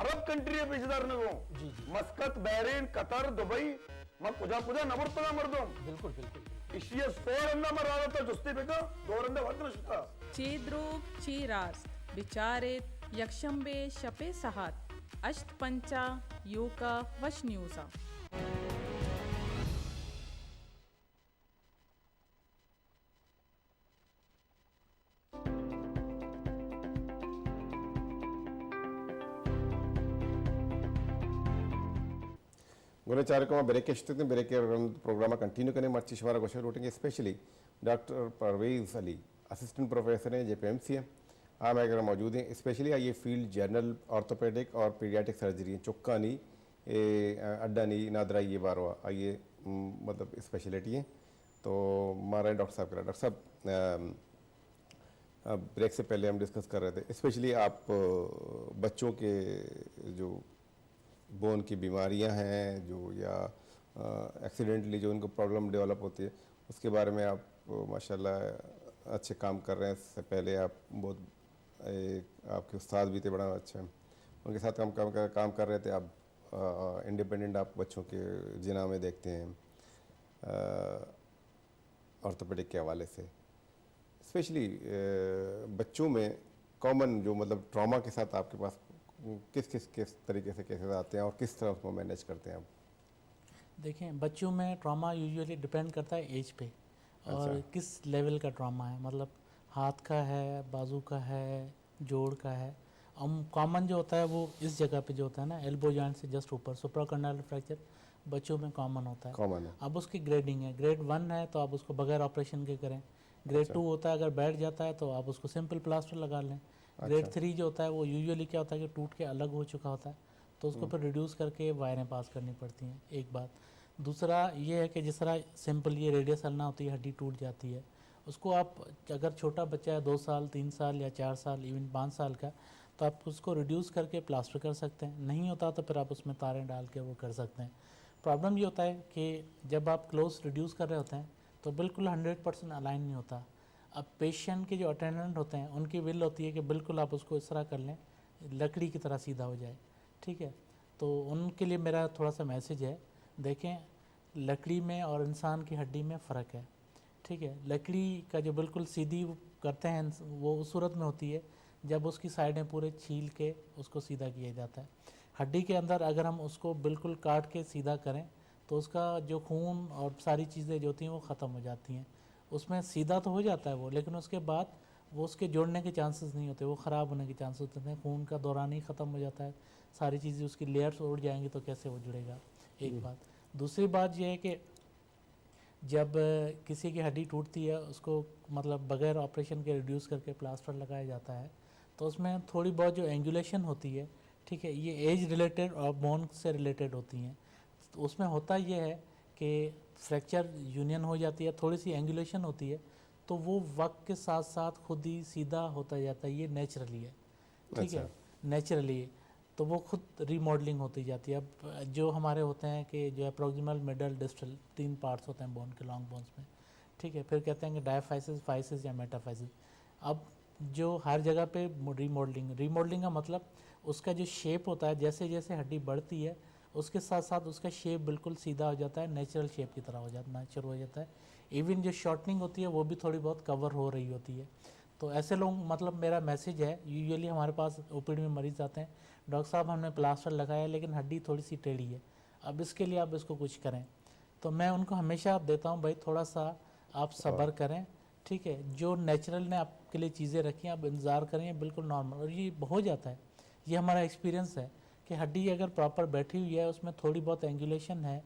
अरब कंट्री है पेशदार ने को मस्कत बहरीन कतर दुबई मा कुजा कुजा नबरतला मर्दम बिल्कुल बिल्कुल इशिया 100 रंदा मर रहा था जुस्ती बेका 2 रंदा वक्त नशता चेद्रूप चीरास्त बिचारेत यक्षंबे शपे सहात अष्टपंचा योका वशन्यूसा गुने चार को ब्रेक के स्थिति में ब्रेक के प्रोग्राम कंटिन्यू करने मर्ची शवारा गोशा रोटिंग specially doctor Parvez Ali assistant professor हैं JPMC है हाँ मैं अगर मौजूद हैं स्पेशली ये फील्ड जनरल ऑर्थोपेडिक और पीडियाटिक सर्जरी चुक्का नी अड्डा नी नादरा ये बारवा आइए मतलब स्पेशलिटी है तो हमारा डॉक्टर साहब करा डॉक्टर साहब ब्रेक से पहले हम डिस्कस कर रहे थे स्पेशली आप बच्चों के जो बोन की बीमारियां हैं जो या एक्सीडेंटली जो उनको प्रॉब्लम डेवलप होती है उसके बारे में आप माशाल्लाह अच्छे काम कर रहे हैं इससे पहले आप बहुत आपके उस्ताद भी थे बड़ा अच्छा उनके साथ काम कर रहे थे आप इंडिपेंडेंट आप बच्चों के जिना में देखते हैं ऑर्थोपेडिक के हवाले से स्पेशली बच्चों में कॉमन जो मतलब ट्रॉमा के साथ आपके पास किस तरीके से केसेस आते हैं और किस तरह उसको मैनेज करते हैं आप? देखें बच्चों में ट्रॉमा यूजुअली डिपेंड करता है एज पे और किस लेवल का ट्रॉमा है मतलब हाथ का है बाजू का है जोड़ का है कॉमन जो होता है वो इस जगह पे जो होता है ना एल्बो जॉइंट से जस्ट ऊपर सुप्राकॉर्नियल फ्रैक्चर बच्चों में कॉमन होता है कॉमन है अब उसकी ग्रेडिंग है ग्रेड 1 है तो आप उसको बगैर ऑपरेशन के करें ग्रेड 2 होता है अगर बैठ जाता है तो आप उसको सिंपल प्लास्टर लगा लें ग्रेड 3 जो होता है वो यूजुअली क्या होता है कि टूट के अलग हो चुका होता है तो उसको फिर रिड्यूस करके वायरें पास करनी पड़ती हैं एक बात दूसरा ये है कि जिस तरह सिंपल ये रेडियस हलना होती है हड्डी टूट जाती है उसको आप अगर छोटा बच्चा है 2 साल 3 साल या 4 साल इवन 5 साल का तो आप उसको रिड्यूस करके प्लास्टर कर सकते हैं नहीं होता तो फिर आप उसमें तारें डाल के वो कर सकते हैं प्रॉब्लम ये होता है कि जब आप क्लोज रिड्यूस कर रहे होते हैं तो बिल्कुल 100% अलाइन नहीं होता अब पेशेंट के जो अटेंडेंट होते हैं उनकी विल होती है कि बिल्कुल आप उसको इस तरह कर लें लकड़ी की तरह सीधा हो जाए ठीक है तो उनके लिए मेरा थोड़ा सा मैसेज है देखें लकड़ी में और इंसान की हड्डी में फ़र्क है ठीक है लकड़ी का जो बिल्कुल सीधी करते हैं वो उस सूरत में होती है जब उसकी साइडें पूरे छील के उसको सीधा किया जाता है हड्डी के अंदर अगर हम उसको बिल्कुल काट के सीधा करें तो उसका जो खून और सारी चीज़ें जो होती हैं वो ख़त्म हो जाती हैं उसमें सीधा तो हो जाता है वो लेकिन उसके बाद वो उसके जोड़ने के चांसेस नहीं होते वो ख़राब होने के चांसेस होते हैं खून का दौरान ही ख़त्म हो जाता है सारी चीज़ें उसकी लेयर्स उड़ जाएंगी तो कैसे वो जुड़ेगा एक बात दूसरी बात यह है कि जब किसी की हड्डी टूटती है उसको मतलब बगैर ऑपरेशन के रिड्यूस करके प्लास्टर लगाया जाता है तो उसमें थोड़ी बहुत जो एंगुलेशन होती है ठीक है ये एज रिलेटेड और बोन से रिलेटेड होती हैं तो उसमें होता ये है कि फ्रैक्चर यूनियन हो जाती है थोड़ी सी एंगुलेशन होती है तो वो वक्त के साथ साथ खुद ही सीधा होता जाता है ये नेचुरली है ठीक है नेचुरली तो वो खुद रीमॉडलिंग होती जाती है अब जो हमारे होते हैं कि जो है प्रोक्सिमल मिडल डिस्टल 3 पार्ट्स होते हैं बोन के लॉन्ग बोन्स में ठीक है फिर कहते हैं कि डायफाइसिस फाइसिस या मेटाफाइसिस अब जो हर जगह पे रीमॉडलिंग का मतलब उसका जो शेप होता है जैसे जैसे हड्डी बढ़ती है उसके साथ साथ उसका शेप बिल्कुल सीधा हो जाता है नेचुरल शेप की तरह हो जाता है नेचुरल हो जाता है इवन जो शॉर्टनिंग होती है वो भी थोड़ी बहुत कवर हो रही होती है तो ऐसे लोग मतलब मेरा मैसेज है यूजुअली हमारे पास ओपीडी में मरीज आते हैं डॉक्टर साहब हमने प्लास्टर लगाया लेकिन हड्डी थोड़ी सी टेढ़ी है अब इसके लिए आप इसको कुछ करें तो मैं उनको हमेशा देता हूँ भाई थोड़ा सा आप सब्र करें ठीक है जो नेचुरल ने आपके लिए चीज़ें रखी हैं आप इंतज़ार करें बिल्कुल नॉर्मल और ये हो जाता है ये हमारा एक्सपीरियंस है कि हड्डी अगर प्रॉपर बैठी हुई है उसमें थोड़ी बहुत एंगुलेशन है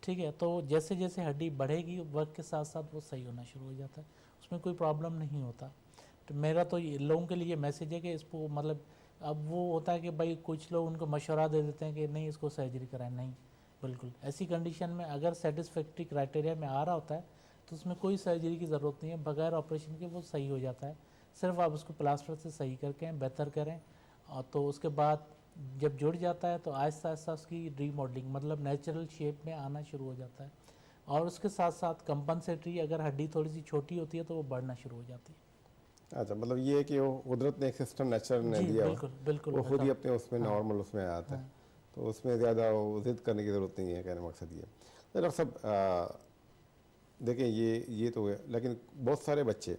ठीक है तो जैसे जैसे हड्डी बढ़ेगी वक्त के साथ साथ वो सही होना शुरू हो जाता है उसमें कोई प्रॉब्लम नहीं होता तो मेरा तो लोगों के लिए मैसेज है कि इसको मतलब अब वो होता है कि भाई कुछ लोग उनको मशवरा दे देते हैं कि नहीं इसको सर्जरी कराएं, नहीं बिल्कुल ऐसी कंडीशन में अगर सेटिस्फैक्ट्री क्राइटेरिया में आ रहा होता है तो उसमें कोई सर्जरी की ज़रूरत नहीं है, बगैर ऑपरेशन के वो सही हो जाता है। सिर्फ आप उसको प्लास्टर से सही करके बेहतर करें और तो उसके बाद जब जुड़ जाता है तो आहिस्ता आहिस्ता उसकी रीमॉडलिंग मतलब नेचुरल शेप में आना शुरू हो जाता है। और उसके साथ साथ कंपनसेटरी अगर हड्डी थोड़ी सी छोटी होती है तो वो बढ़ना शुरू हो जाती है। अच्छा, मतलब ये है कि वो कुदरत ने एक सिस्टम नेचर ने जी, दिया बिल्कुल, बिल्कुल, वो खुद ही मतलब- अपने उसमें हाँ। नॉर्मल उसमें आता है, तो उसमें ज़्यादा जिद करने की ज़रूरत नहीं है, कहने का मकसद ये। तो डॉक्टर साहब देखें ये तो है, लेकिन बहुत सारे बच्चे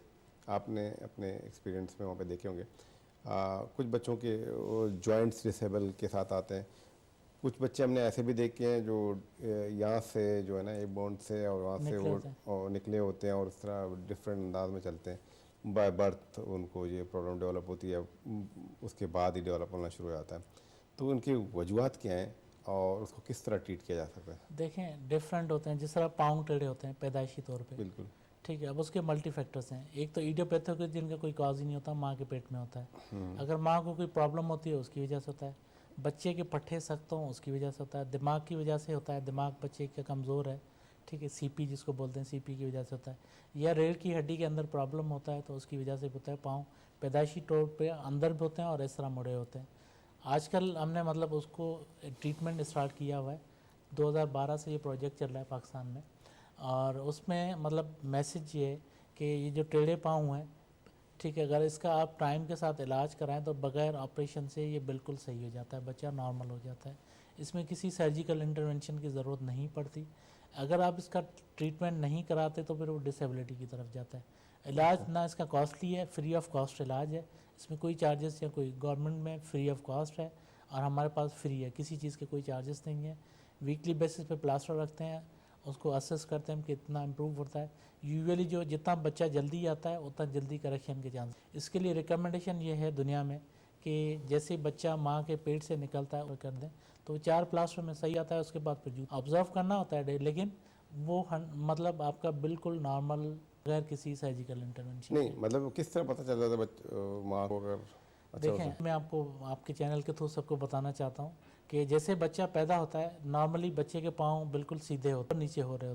आपने अपने एक्सपीरियंस में वहाँ पे देखे होंगे, कुछ बच्चों के जॉइंट्स डिसेबल के साथ आते हैं, कुछ बच्चे हमने ऐसे भी देखे हैं जो यहाँ से जो है ना एक बोन से और वहाँ से निकले वो होते हैं। और निकले होते हैं और इस तरह डिफरेंट अंदाज में चलते हैं। बाय बर्थ उनको ये प्रॉब्लम डेवलप होती है, उसके बाद ही डेवलप होना शुरू हो जाता है। तो उनकी वजूहत क्या हैं और उसको किस तरह ट्रीट किया जा सकता है? देखें डिफरेंट होते हैं, जिस तरह पाँव टेढ़े होते हैं पैदाइशी तौर पे, बिल्कुल ठीक है। अब उसके मल्टी फैक्टर्स हैं, एक तो इडियोपैथिक है जिनका कोई कॉज ही नहीं होता, माँ के पेट में होता है। अगर माँ को कोई प्रॉब्लम होती है उसकी वजह से होता है, बच्चे के पट्टे सख्त हों उसकी वजह से होता है, दिमाग की वजह से होता है, दिमाग बच्चे का कमज़ोर है, ठीक है, सीपी जिसको बोलते हैं सीपी की वजह से होता है, या रीढ़ की हड्डी के अंदर प्रॉब्लम होता है तो उसकी वजह से होता है। पाँव पैदाइशी तौर पे अंदर भी होते हैं और इस तरह मुड़े होते हैं। आजकल हमने मतलब उसको ट्रीटमेंट स्टार्ट किया हुआ है, 2012 से ये प्रोजेक्ट चल रहा है पाकिस्तान में, और उसमें मतलब मैसेज ये है कि ये जो टेढ़े पाँव हैं, ठीक है, अगर इसका आप टाइम के साथ इलाज कराएं तो बगैर ऑपरेशन से ये बिल्कुल सही हो जाता है, बच्चा नॉर्मल हो जाता है। इसमें किसी सर्जिकल इंटरवेंशन की ज़रूरत नहीं पड़ती। अगर आप इसका ट्रीटमेंट नहीं कराते तो फिर वो डिसेबिलिटी की तरफ जाता है। इलाज ना इसका कॉस्टली है, फ्री ऑफ कॉस्ट इलाज है, इसमें कोई चार्जेस या कोई गवर्नमेंट में फ्री ऑफ कॉस्ट है और हमारे पास फ्री है, किसी चीज़ के कोई चार्जेस नहीं है। वीकली बेसिस पे प्लास्टर रखते हैं, उसको असेस करते हैं कि कितना इम्प्रूव होता है। यूजुअली जो जितना बच्चा जल्दी आता है उतना जल्दी करेक्शन के चांस। इसके लिए रिकमेंडेशन ये है दुनिया में कि जैसे बच्चा माँ के पेट से निकलता है वो कर दें तो 4 प्लास्टर में सही आता है, उसके बाद फिर ऑब्जर्व करना होता है लेकिन वो मतलब आपका बिल्कुल नॉर्मल बगैर किसी सर्जिकल इंटरवेंशन। नहीं, मतलब किस तरह पता चल जाता है माँ को अगर अच्छा देखें मैं आपको आपके चैनल के थ्रू सबको बताना चाहता हूँ कि जैसे बच्चा पैदा होता है नॉर्मली बच्चे के पाँव बिल्कुल सीधे होते हैं, नीचे हो रहे होते हैं।